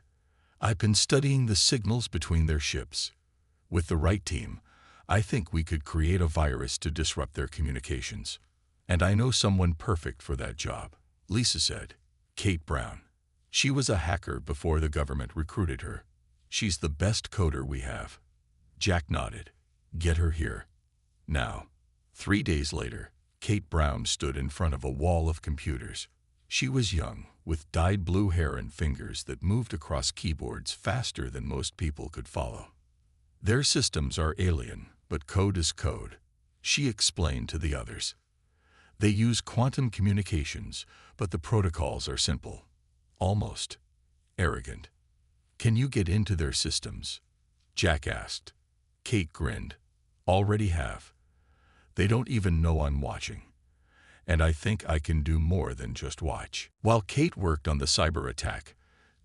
"I've been studying the signals between their ships. With the right team, I think we could create a virus to disrupt their communications. And I know someone perfect for that job," Lisa said. "Kate Brown. She was a hacker before the government recruited her. She's the best coder we have." Jack nodded. "Get her here." Now, 3 days later, Kate Brown stood in front of a wall of computers. She was young, with dyed blue hair and fingers that moved across keyboards faster than most people could follow. Their systems are alien, but code is code, she explained to the others. They use quantum communications, but the protocols are simple. Almost arrogant. Can you get into their systems? Jack asked. Kate grinned. Already have. They don't even know I'm watching. And I think I can do more than just watch. While Kate worked on the cyber attack,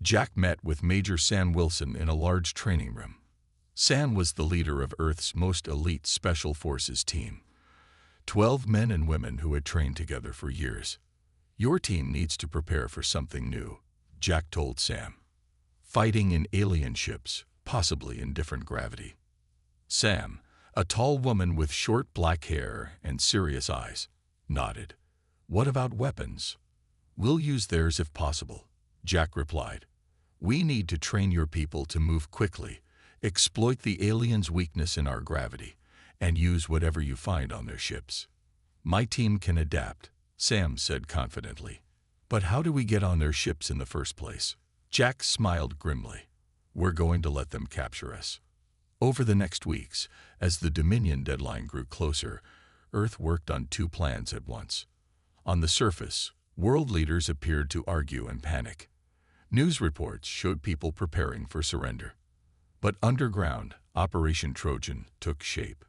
Jack met with Major Sam Wilson in a large training room. Sam was the leader of Earth's most elite Special Forces team. 12 men and women who had trained together for years. Your team needs to prepare for something new, Jack told Sam. Fighting in alien ships, possibly in different gravity. Sam, a tall woman with short black hair and serious eyes, nodded. What about weapons? We'll use theirs if possible, Jack replied. We need to train your people to move quickly, exploit the aliens' weakness in our gravity, and use whatever you find on their ships. My team can adapt, Sam said confidently. But how do we get on their ships in the first place? Jack smiled grimly. We're going to let them capture us. Over the next weeks, as the Dominion deadline grew closer, Earth worked on 2 plans at once. On the surface, world leaders appeared to argue and panic. News reports showed people preparing for surrender. But underground, Operation Trojan took shape.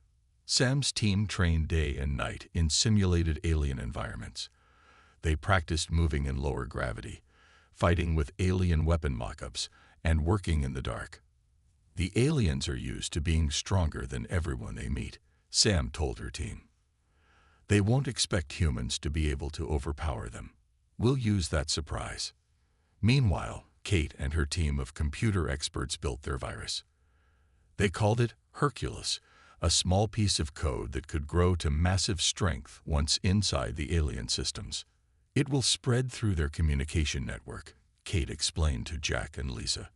Sam's team trained day and night in simulated alien environments. They practiced moving in lower gravity, fighting with alien weapon mock-ups, and working in the dark. The aliens are used to being stronger than everyone they meet, Sam told her team. They won't expect humans to be able to overpower them. We'll use that surprise. Meanwhile, Kate and her team of computer experts built their virus. They called it Hercules, a small piece of code that could grow to massive strength once inside the alien systems. It will spread through their communication network, Kate explained to Jack and Lisa.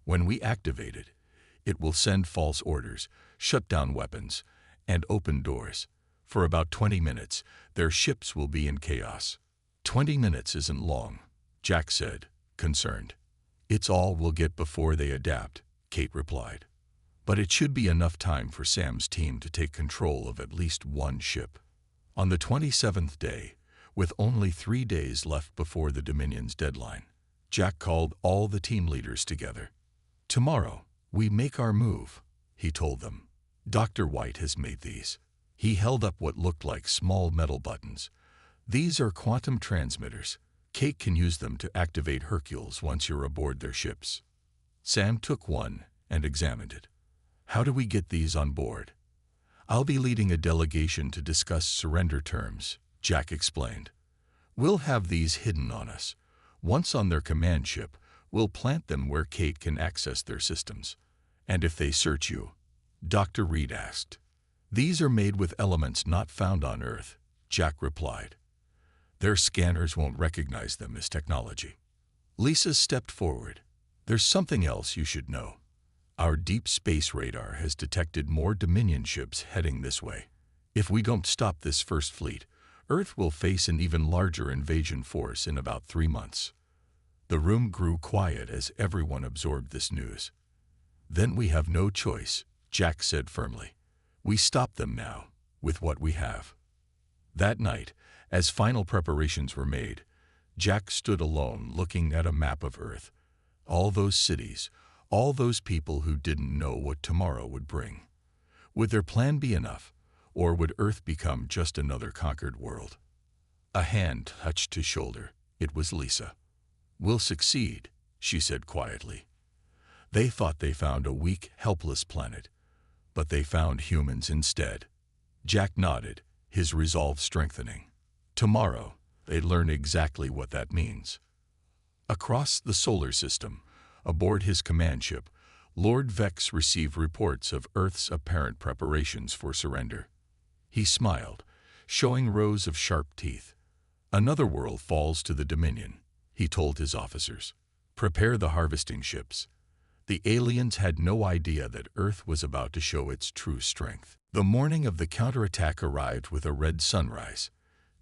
When we activate it, it will send false orders, shut down weapons, and open doors. For about 20 minutes, their ships will be in chaos. 20 minutes isn't long, Jack said, concerned. It's all we'll get before they adapt, Kate replied. But it should be enough time for Sam's team to take control of at least one ship. On the 27th day, with only 3 days left before the Dominion's deadline, Jack called all the team leaders together. Tomorrow, we make our move, he told them. Dr. White has made these. He held up what looked like small metal buttons. These are quantum transmitters. Kate can use them to activate Hercules once you're aboard their ships. Sam took one and examined it. How do we get these on board? I'll be leading a delegation to discuss surrender terms, Jack explained. We'll have these hidden on us. Once on their command ship, we'll plant them where Kate can access their systems. And if they search you? Dr. Reed asked. These are made with elements not found on Earth, Jack replied. Their scanners won't recognize them as technology. Lisa stepped forward. There's something else you should know. Our deep space radar has detected more Dominion ships heading this way. If we don't stop this first fleet, Earth will face an even larger invasion force in about 3 months. The room grew quiet as everyone absorbed this news. Then we have no choice, Jack said firmly. We stop them now, with what we have. That night, as final preparations were made, Jack stood alone looking at a map of Earth. All those cities, all those people who didn't know what tomorrow would bring. Would their plan be enough, or would Earth become just another conquered world? A hand touched his shoulder. It was Lisa. We'll succeed, she said quietly. They thought they found a weak, helpless planet, but they found humans instead. Jack nodded, his resolve strengthening. Tomorrow, they'd learn exactly what that means. Across the solar system, aboard his command ship, Lord Vex received reports of Earth's apparent preparations for surrender. He smiled, showing rows of sharp teeth. Another world falls to the Dominion, he told his officers. Prepare the harvesting ships. The aliens had no idea that Earth was about to show its true strength. The morning of the counterattack arrived with a red sunrise.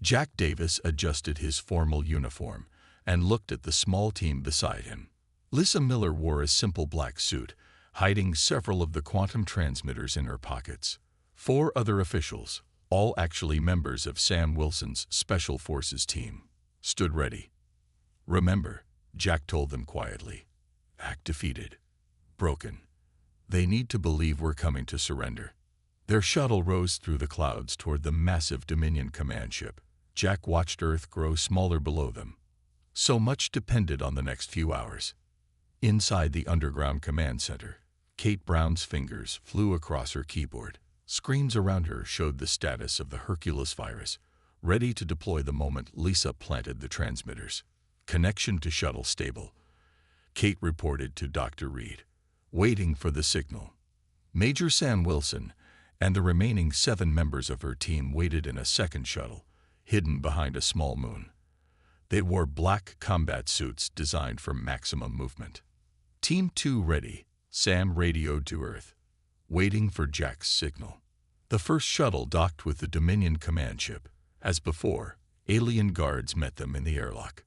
Jack Davis adjusted his formal uniform and looked at the small team beside him. Lisa Miller wore a simple black suit, hiding several of the quantum transmitters in her pockets. 4 other officials, all actually members of Sam Wilson's Special Forces team, stood ready. "Remember," Jack told them quietly, "act defeated, broken. They need to believe we're coming to surrender." Their shuttle rose through the clouds toward the massive Dominion command ship. Jack watched Earth grow smaller below them. So much depended on the next few hours. Inside the underground command center, Kate Brown's fingers flew across her keyboard. Screens around her showed the status of the Hercules virus, ready to deploy the moment Lisa planted the transmitters. "Connection to shuttle stable," Kate reported to Dr. Reed, waiting for the signal. Major Sam Wilson and the remaining 7 members of her team waited in a second shuttle, hidden behind a small moon. They wore black combat suits designed for maximum movement. "Team 2 ready," Sam radioed to Earth, waiting for Jack's signal. The first shuttle docked with the Dominion command ship. As before, alien guards met them in the airlock.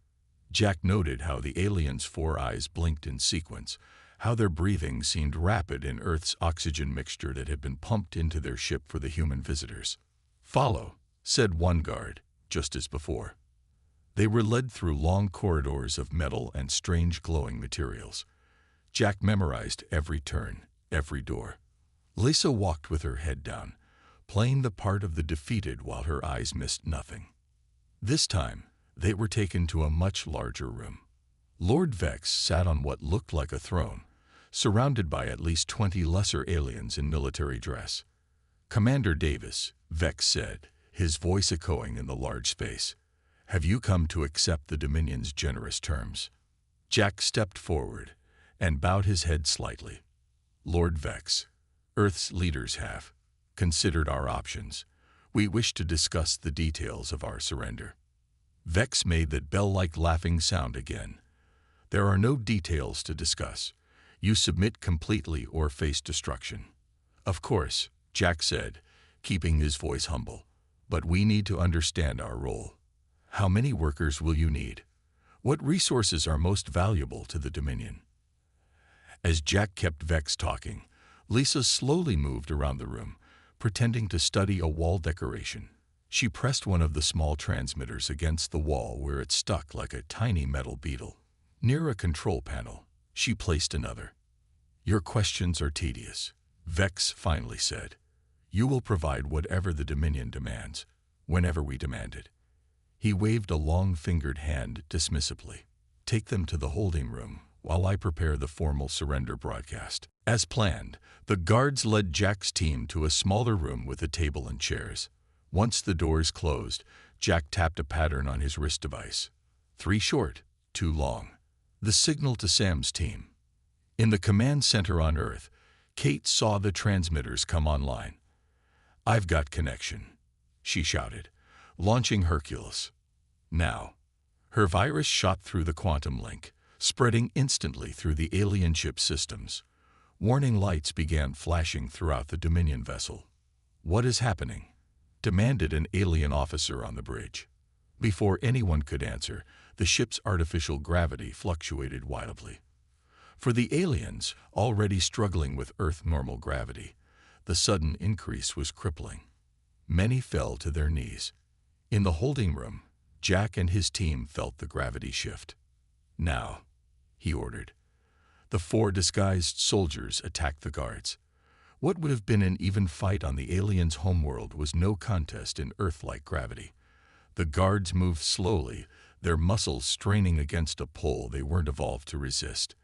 Jack noted how the aliens' 4 eyes blinked in sequence, how their breathing seemed rapid in Earth's oxygen mixture that had been pumped into their ship for the human visitors. "Follow," said one guard, just as before. They were led through long corridors of metal and strange glowing materials. Jack memorized every turn, every door. Lisa walked with her head down, playing the part of the defeated while her eyes missed nothing. This time, they were taken to a much larger room. Lord Vex sat on what looked like a throne, surrounded by at least 20 lesser aliens in military dress. "Commander Davis," Vex said, his voice echoing in the large space, "have you come to accept the Dominion's generous terms?" Jack stepped forward and bowed his head slightly. "Lord Vex, Earth's leaders have considered our options. We wish to discuss the details of our surrender." Vex made that bell-like laughing sound again. "There are no details to discuss. You submit completely or face destruction." "Of course," Jack said, keeping his voice humble, "but we need to understand our role. How many workers will you need? What resources are most valuable to the Dominion?" As Jack kept Vex talking, Lisa slowly moved around the room, pretending to study a wall decoration. She pressed one of the small transmitters against the wall where it stuck like a tiny metal beetle. Near a control panel, she placed another. "Your questions are tedious," Vex finally said. "You will provide whatever the Dominion demands, whenever we demand it." He waved a long-fingered hand dismissively. "Take them to the holding room while I prepare the formal surrender broadcast." As planned, the guards led Jack's team to a smaller room with a table and chairs. Once the doors closed, Jack tapped a pattern on his wrist device. 3 short, 2 long. The signal to Sam's team. In the command center on Earth, Kate saw the transmitters come online. "I've got connection," she shouted, launching Hercules. Now, her virus shot through the quantum link, spreading instantly through the alien ship systems. Warning lights began flashing throughout the Dominion vessel. "What is happening?" demanded an alien officer on the bridge. Before anyone could answer, the ship's artificial gravity fluctuated wildly. For the aliens, already struggling with Earth normal gravity, the sudden increase was crippling. Many fell to their knees. In the holding room, Jack and his team felt the gravity shift. "Now," he ordered. The 4 disguised soldiers attacked the guards. What would have been an even fight on the aliens' homeworld was no contest in Earth-like gravity. The guards moved slowly, their muscles straining against a pull they weren't evolved to resist.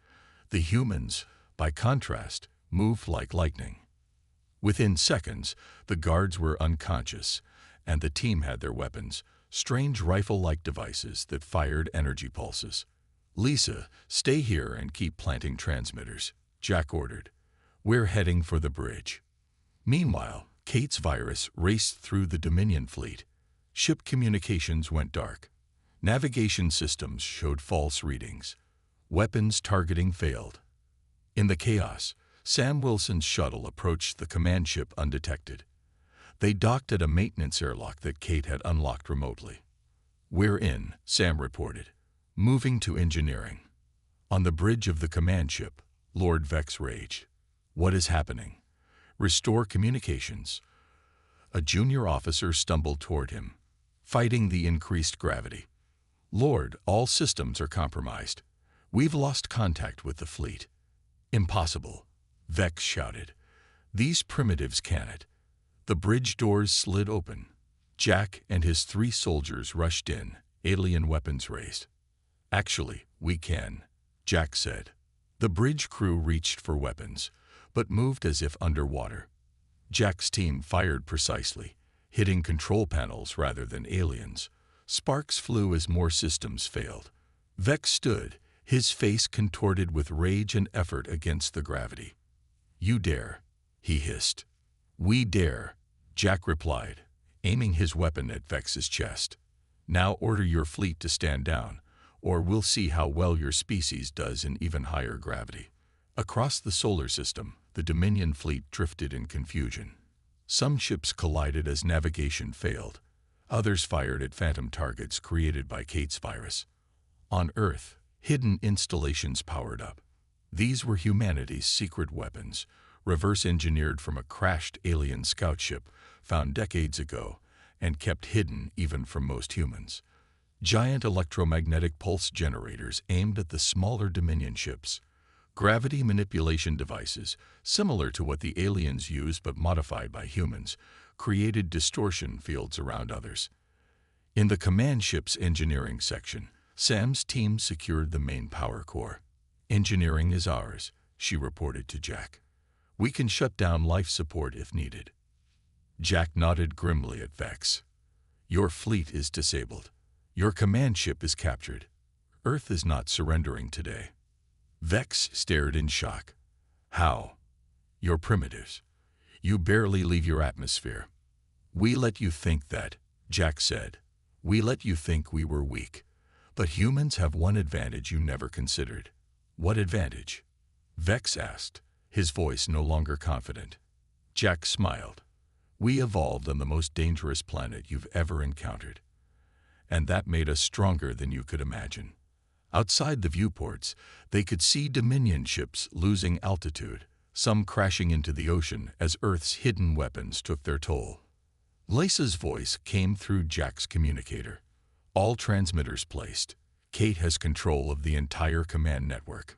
The humans, by contrast, moved like lightning. Within seconds, the guards were unconscious, and the team had their weapons, strange rifle-like devices that fired energy pulses. "Lisa, stay here and keep planting transmitters," Jack ordered. "We're heading for the bridge." Meanwhile, Kate's virus raced through the Dominion fleet. Ship communications went dark. Navigation systems showed false readings. Weapons targeting failed. In the chaos, Sam Wilson's shuttle approached the command ship undetected. They docked at a maintenance airlock that Kate had unlocked remotely. "We're in," Sam reported, moving to engineering. On the bridge of the command ship, Lord Vex raged. "What is happening? Restore communications." A junior officer stumbled toward him, fighting the increased gravity. "Lord, all systems are compromised. We've lost contact with the fleet." "Impossible," Vex shouted. "These primitives can't." The bridge doors slid open. Jack and his 3 soldiers rushed in, alien weapons raised. "Actually, we can," Jack said. The bridge crew reached for weapons, but moved as if underwater. Jack's team fired precisely, hitting control panels rather than aliens. Sparks flew as more systems failed. Vex stood, his face contorted with rage and effort against the gravity. "You dare," he hissed. "We dare," Jack replied, aiming his weapon at Vex's chest. "Now order your fleet to stand down, or we'll see how well your species does in even higher gravity." Across the solar system, the Dominion fleet drifted in confusion. Some ships collided as navigation failed. Others fired at phantom targets created by Kate's virus. On Earth, hidden installations powered up. These were humanity's secret weapons, reverse-engineered from a crashed alien scout ship found decades ago and kept hidden even from most humans. Giant electromagnetic pulse generators aimed at the smaller Dominion ships. Gravity manipulation devices, similar to what the aliens used but modified by humans, created distortion fields around others. In the command ship's engineering section, Sam's team secured the main power core. "Engineering is ours," she reported to Jack. "We can shut down life support if needed." Jack nodded grimly at Vex. "Your fleet is disabled. Your command ship is captured. Earth is not surrendering today." Vex stared in shock. "How? You're primitives. You barely leave your atmosphere." "We let you think that," Jack said. "We let you think we were weak. But humans have one advantage you never considered." "What advantage?" Vex asked, his voice no longer confident. Jack smiled. "We evolved on the most dangerous planet you've ever encountered. And that made us stronger than you could imagine." Outside the viewports, they could see Dominion ships losing altitude, some crashing into the ocean as Earth's hidden weapons took their toll. Lisa's voice came through Jack's communicator. "All transmitters placed. Kate has control of the entire command network."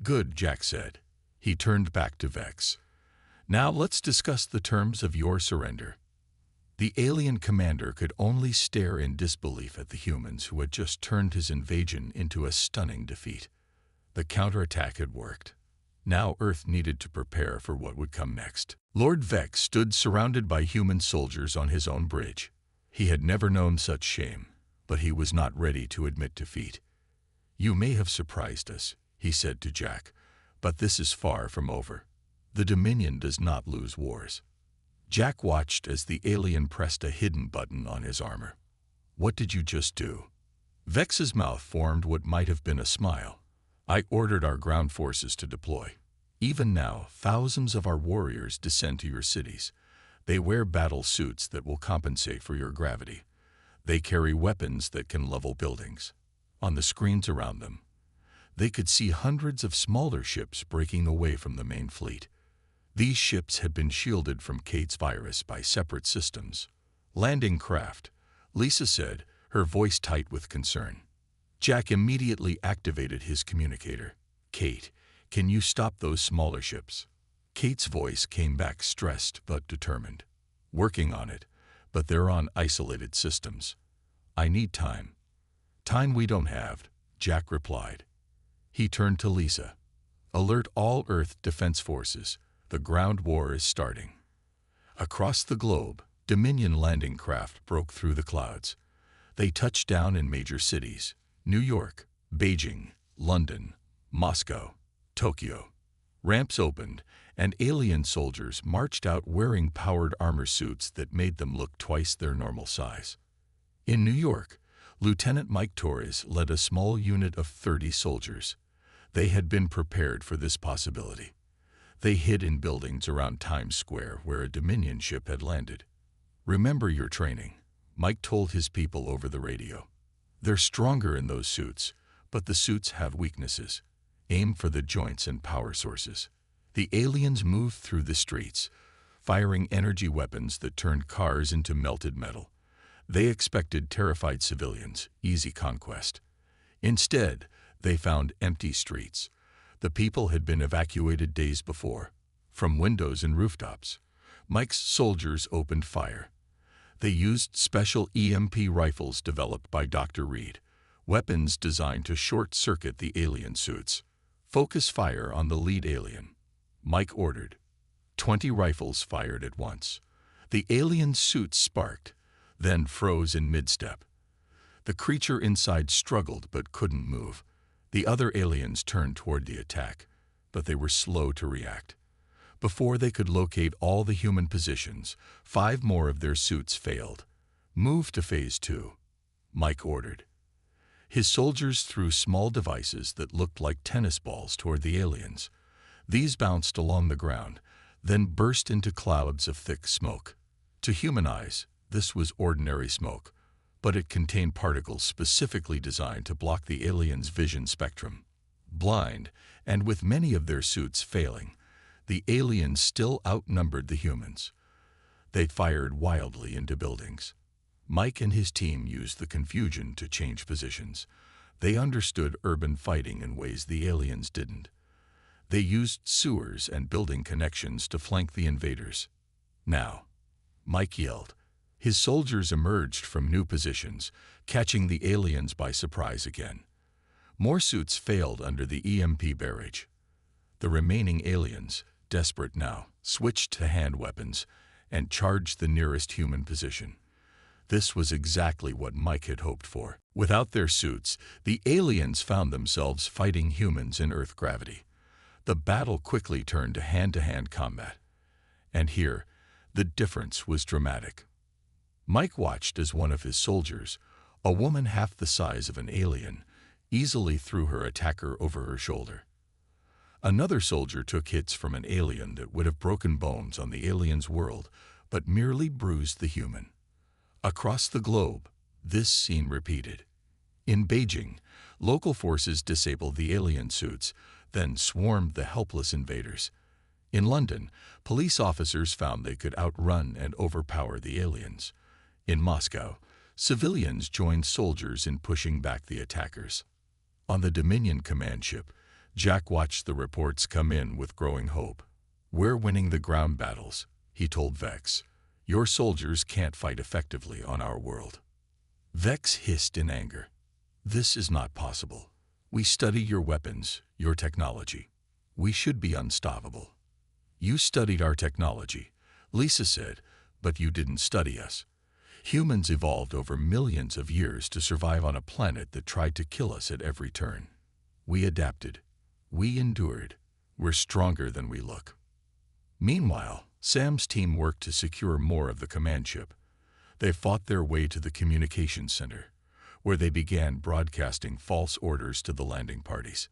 "Good," Jack said. He turned back to Vex. "Now let's discuss the terms of your surrender." The alien commander could only stare in disbelief at the humans who had just turned his invasion into a stunning defeat. The counterattack had worked. Now Earth needed to prepare for what would come next. Lord Vex stood surrounded by human soldiers on his own bridge. He had never known such shame, but he was not ready to admit defeat. "You may have surprised us," he said to Jack, "but this is far from over. The Dominion does not lose wars." Jack watched as the alien pressed a hidden button on his armor. "What did you just do?" Vex's mouth formed what might have been a smile. "I ordered our ground forces to deploy. Even now, thousands of our warriors descend to your cities. They wear battle suits that will compensate for your gravity. They carry weapons that can level buildings. On the screens around them, they could see hundreds of smaller ships breaking away from the main fleet. These ships had been shielded from Kate's virus by separate systems." "Landing craft," Lisa said, her voice tight with concern. Jack immediately activated his communicator. "Kate, can you stop those smaller ships?" Kate's voice came back stressed but determined. "Working on it, but they're on isolated systems. I need time." "Time we don't have," Jack replied. He turned to Lisa. "Alert all Earth defense forces. The ground war is starting." Across the globe, Dominion landing craft broke through the clouds. They touched down in major cities: New York, Beijing, London, Moscow, Tokyo. Ramps opened, and alien soldiers marched out wearing powered armor suits that made them look twice their normal size. In New York, Lieutenant Mike Torres led a small unit of 30 soldiers. They had been prepared for this possibility. They hid in buildings around Times Square where a Dominion ship had landed. "Remember your training," Mike told his people over the radio. "They're stronger in those suits, but the suits have weaknesses. Aim for the joints and power sources." The aliens moved through the streets, firing energy weapons that turned cars into melted metal. They expected terrified civilians, easy conquest. Instead, they found empty streets. The people had been evacuated days before, from windows and rooftops. Mike's soldiers opened fire. They used special EMP rifles developed by Dr. Reed, weapons designed to short-circuit the alien suits. "Focus fire on the lead alien," Mike ordered. 20 rifles fired at once. The alien suit sparked, then froze in mid-step. The creature inside struggled but couldn't move. The other aliens turned toward the attack, but they were slow to react. Before they could locate all the human positions, 5 more of their suits failed. "Move to Phase 2, Mike ordered. His soldiers threw small devices that looked like tennis balls toward the aliens. These bounced along the ground, then burst into clouds of thick smoke. To human eyes, this was ordinary smoke, but it contained particles specifically designed to block the aliens' vision spectrum. Blind, and with many of their suits failing, the aliens still outnumbered the humans. They fired wildly into buildings. Mike and his team used the confusion to change positions. They understood urban fighting in ways the aliens didn't. They used sewers and building connections to flank the invaders. "Now," Mike yelled. His soldiers emerged from new positions, catching the aliens by surprise again. More suits failed under the EMP barrage. The remaining aliens, desperate now, switched to hand weapons and charged the nearest human position. This was exactly what Mike had hoped for. Without their suits, the aliens found themselves fighting humans in Earth gravity. The battle quickly turned to hand-to-hand combat. And here, the difference was dramatic. Mike watched as one of his soldiers, a woman half the size of an alien, easily threw her attacker over her shoulder. Another soldier took hits from an alien that would have broken bones on the alien's world, but merely bruised the human. Across the globe, this scene repeated. In Beijing, local forces disabled the alien suits, then swarmed the helpless invaders. In London, police officers found they could outrun and overpower the aliens. In Moscow, civilians joined soldiers in pushing back the attackers. On the Dominion command ship, Jack watched the reports come in with growing hope. "We're winning the ground battles," he told Vex. "Your soldiers can't fight effectively on our world." Vex hissed in anger. "This is not possible. We study your weapons, your technology. We should be unstoppable." "You studied our technology," Lisa said, "but you didn't study us. Humans evolved over millions of years to survive on a planet that tried to kill us at every turn. We adapted. We endured. We're stronger than we look." Meanwhile, Sam's team worked to secure more of the command ship. They fought their way to the communications center, where they began broadcasting false orders to the landing parties.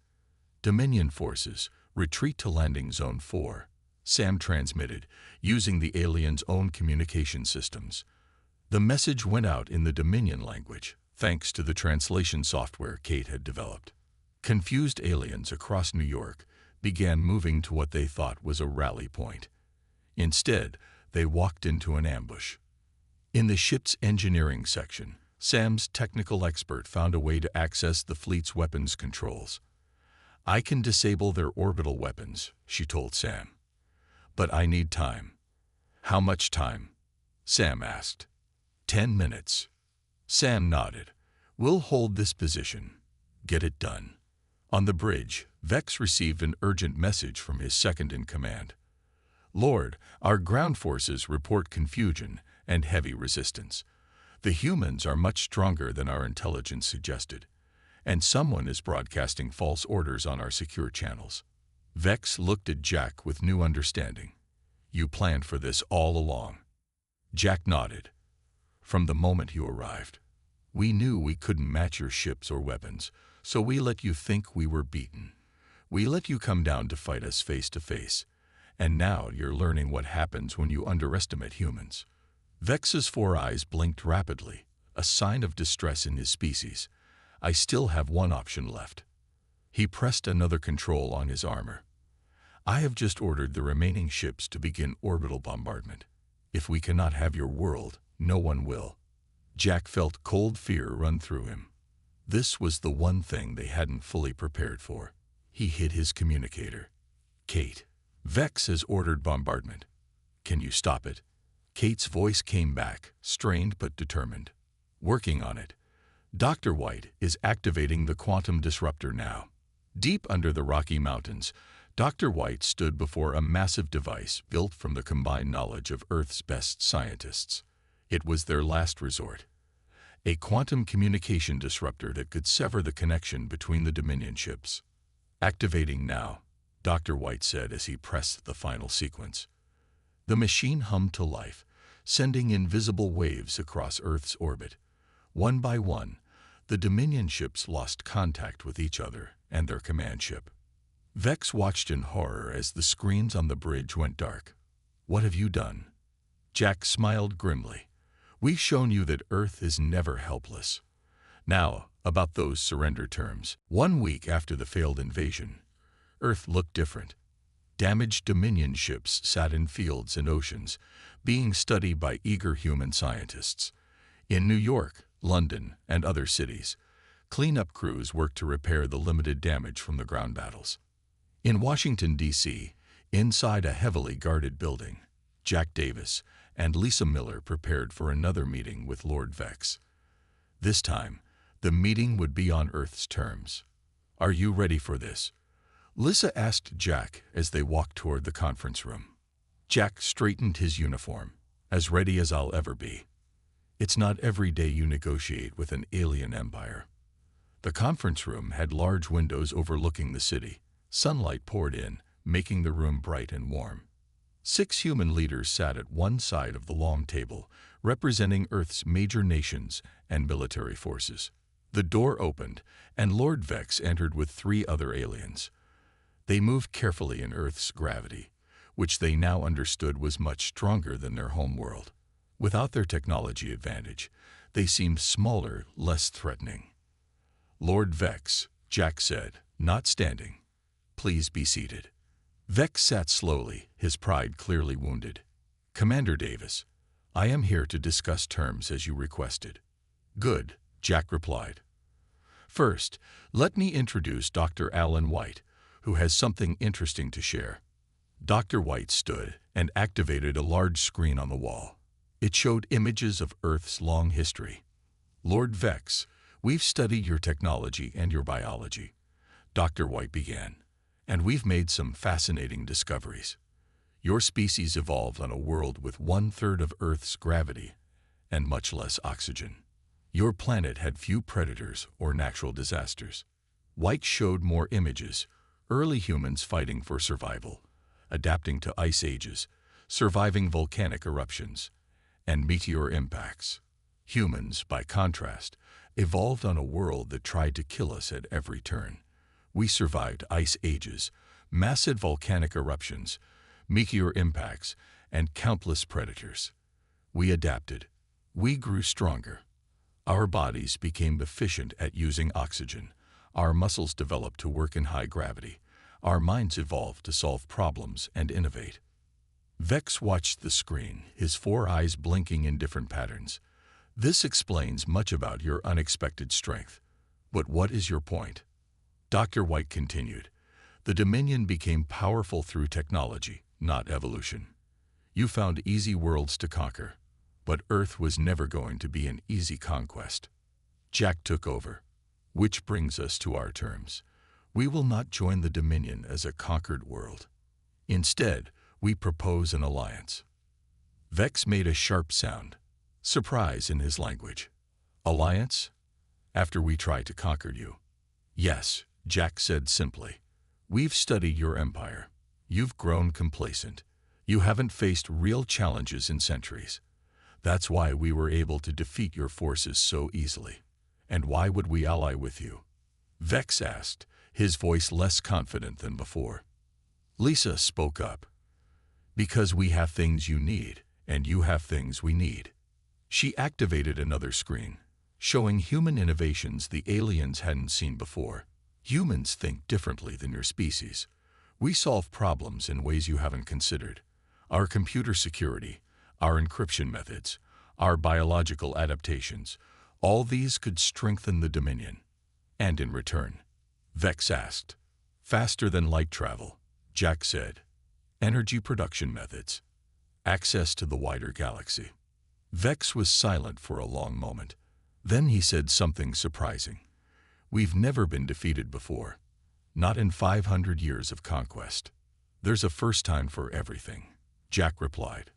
"Dominion forces, retreat to landing zone 4, Sam transmitted, using the aliens' own communication systems. The message went out in the Dominion language, thanks to the translation software Kate had developed. Confused aliens across New York began moving to what they thought was a rally point. Instead, they walked into an ambush. In the ship's engineering section, Sam's technical expert found a way to access the fleet's weapons controls. "I can disable their orbital weapons," she told Sam. "But I need time." "How much time?" Sam asked. 10 minutes. Sam nodded. "We'll hold this position. Get it done." On the bridge, Vex received an urgent message from his second-in-command. "Lord, our ground forces report confusion and heavy resistance. The humans are much stronger than our intelligence suggested, and someone is broadcasting false orders on our secure channels." Vex looked at Jack with new understanding. "You planned for this all along." Jack nodded. "From the moment you arrived. We knew we couldn't match your ships or weapons, so we let you think we were beaten. We let you come down to fight us face to face, and now you're learning what happens when you underestimate humans. Vex's four eyes blinked rapidly, a sign of distress in his species. I still have one option left. He pressed another control on his armor. I have just ordered the remaining ships to begin orbital bombardment. If we cannot have your world, no one will. Jack felt cold fear run through him. This was the one thing they hadn't fully prepared for. He hit his communicator. Kate, Vex has ordered bombardment. Can you stop it? Kate's voice came back, strained but determined. Working on it. Dr. White is activating the quantum disruptor now. Deep under the Rocky Mountains, Dr. White stood before a massive device built from the combined knowledge of Earth's best scientists. It was their last resort. A quantum communication disruptor that could sever the connection between the Dominion ships. Activating now, Dr. White said as he pressed the final sequence. The machine hummed to life, sending invisible waves across Earth's orbit. One by one, the Dominion ships lost contact with each other and their command ship. Vex watched in horror as the screens on the bridge went dark. What have you done? Jack smiled grimly. We've shown you that Earth is never helpless. Now, about those surrender terms. 1 week after the failed invasion, Earth looked different. Damaged Dominion ships sat in fields and oceans, being studied by eager human scientists. In New York, London, and other cities, cleanup crews worked to repair the limited damage from the ground battles. In Washington, D.C., inside a heavily guarded building, Jack Davis and Lisa Miller prepared for another meeting with Lord Vex. This time, the meeting would be on Earth's terms. Are you ready for this? Lisa asked Jack as they walked toward the conference room. Jack straightened his uniform. As ready as I'll ever be. It's not every day you negotiate with an alien empire. The conference room had large windows overlooking the city. Sunlight poured in, making the room bright and warm. 6 human leaders sat at one side of the long table, representing Earth's major nations and military forces. The door opened, and Lord Vex entered with 3 other aliens. They moved carefully in Earth's gravity, which they now understood was much stronger than their home world. Without their technology advantage, they seemed smaller, less threatening. Lord Vex, Jack said, not standing. Please be seated. Vex sat slowly, his pride clearly wounded. Commander Davis, I am here to discuss terms as you requested. Good, Jack replied. First, let me introduce Dr. Alan White, who has something interesting to share. Dr. White stood and activated a large screen on the wall. It showed images of Earth's long history. Lord Vex, we've studied your technology and your biology, Dr. White began, and we've made some fascinating discoveries. Your species evolved on a world with 1/3 of Earth's gravity and much less oxygen. Your planet had few predators or natural disasters. White showed more images, early humans fighting for survival, adapting to ice ages, surviving volcanic eruptions, and meteor impacts. Humans, by contrast, evolved on a world that tried to kill us at every turn. We survived ice ages, massive volcanic eruptions, meteor impacts, and countless predators. We adapted. We grew stronger. Our bodies became efficient at using oxygen. Our muscles developed to work in high gravity. Our minds evolved to solve problems and innovate. Vex watched the screen, his 4 eyes blinking in different patterns. This explains much about your unexpected strength. But what is your point? Dr. White continued. The Dominion became powerful through technology, not evolution. You found easy worlds to conquer, but Earth was never going to be an easy conquest. Jack took over. Which brings us to our terms. We will not join the Dominion as a conquered world. Instead, we propose an alliance. Vex made a sharp sound, surprise in his language. Alliance? After we try to conquer you? Yes, Jack said simply. We've studied your empire. You've grown complacent. You haven't faced real challenges in centuries. That's why we were able to defeat your forces so easily. And why would we ally with you? Vex asked, his voice less confident than before. Lisa spoke up. Because we have things you need, and you have things we need." She activated another screen, showing human innovations the aliens hadn't seen before. "Humans think differently than your species. We solve problems in ways you haven't considered. Our computer security, our encryption methods, our biological adaptations, all these could strengthen the Dominion." "And in return?" Vex asked. "Faster than light travel," Jack said. "Energy production methods. Access to the wider galaxy." Vex was silent for a long moment. Then he said something surprising. "We've never been defeated before. Not in 500 years of conquest." "There's a first time for everything," Jack replied.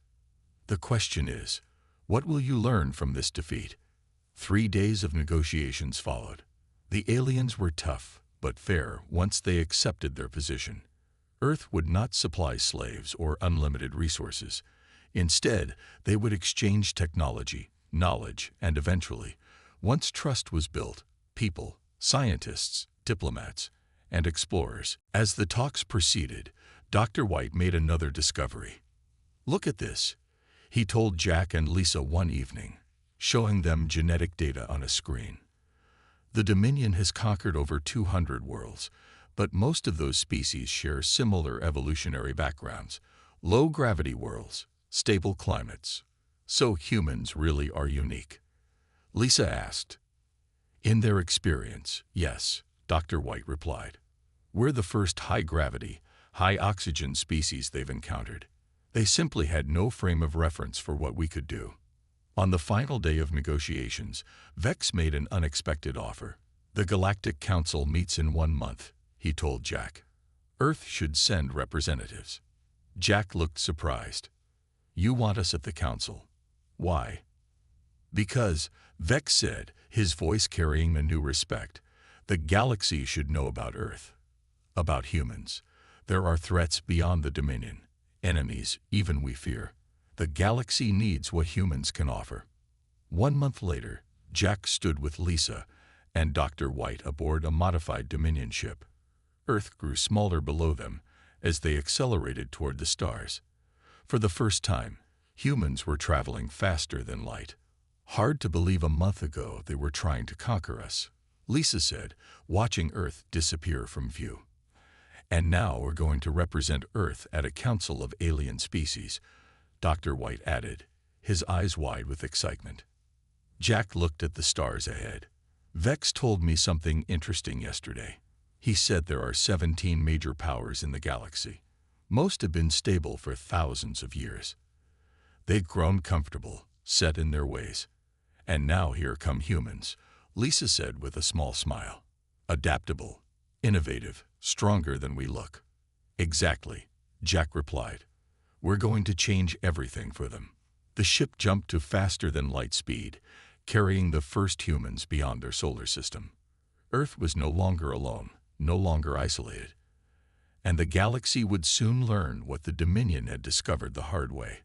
"The question is, what will you learn from this defeat?" 3 days of negotiations followed. The aliens were tough, but fair once they accepted their position. Earth would not supply slaves or unlimited resources. Instead, they would exchange technology, knowledge, and eventually, once trust was built, people, scientists, diplomats, and explorers. As the talks proceeded, Dr. White made another discovery. "Look at this," he told Jack and Lisa one evening, showing them genetic data on a screen. "The Dominion has conquered over 200 worlds, but most of those species share similar evolutionary backgrounds. Low-gravity worlds, stable climates. So humans really are unique?" Lisa asked. "In their experience, yes," Dr. White replied. "We're the first high-gravity, high-oxygen species they've encountered. They simply had no frame of reference for what we could do." On the final day of negotiations, Vex made an unexpected offer. "The Galactic Council meets in 1 month," he told Jack. "Earth should send representatives." Jack looked surprised. "You want us at the council? Why?" "Because," Vex said, his voice carrying a new respect, "the galaxy should know about Earth. About humans. There are threats beyond the Dominion. Enemies, even we fear. The galaxy needs what humans can offer." 1 month later, Jack stood with Lisa and Dr. White aboard a modified Dominion ship. Earth grew smaller below them as they accelerated toward the stars. For the first time, humans were traveling faster than light. "Hard to believe a month ago they were trying to conquer us," Lisa said, watching Earth disappear from view. "And now we're going to represent Earth at a council of alien species," Dr. White added, his eyes wide with excitement. Jack looked at the stars ahead. "Vex told me something interesting yesterday. He said there are 17 major powers in the galaxy. Most have been stable for thousands of years. They've grown comfortable, set in their ways. And now here come humans," Lisa said with a small smile. "Adaptable, innovative, stronger than we look." "Exactly," Jack replied. "We're going to change everything for them." The ship jumped to faster than light speed, carrying the first humans beyond their solar system. Earth was no longer alone, no longer isolated. And the galaxy would soon learn what the Dominion had discovered the hard way,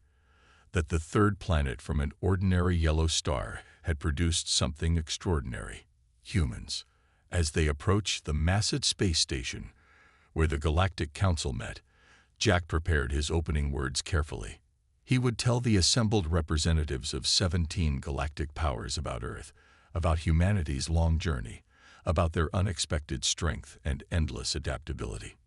that the third planet from an ordinary yellow star had produced something extraordinary, humans. As they approached the massive space station where the Galactic Council met, Jack prepared his opening words carefully. He would tell the assembled representatives of 17 galactic powers about Earth, about humanity's long journey, about their unexpected strength and endless adaptability.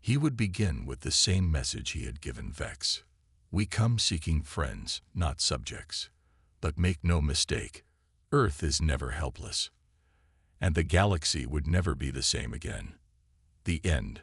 He would begin with the same message he had given Vex. "We come seeking friends, not subjects. But make no mistake, Earth is never helpless. And the galaxy would never be the same again." The end.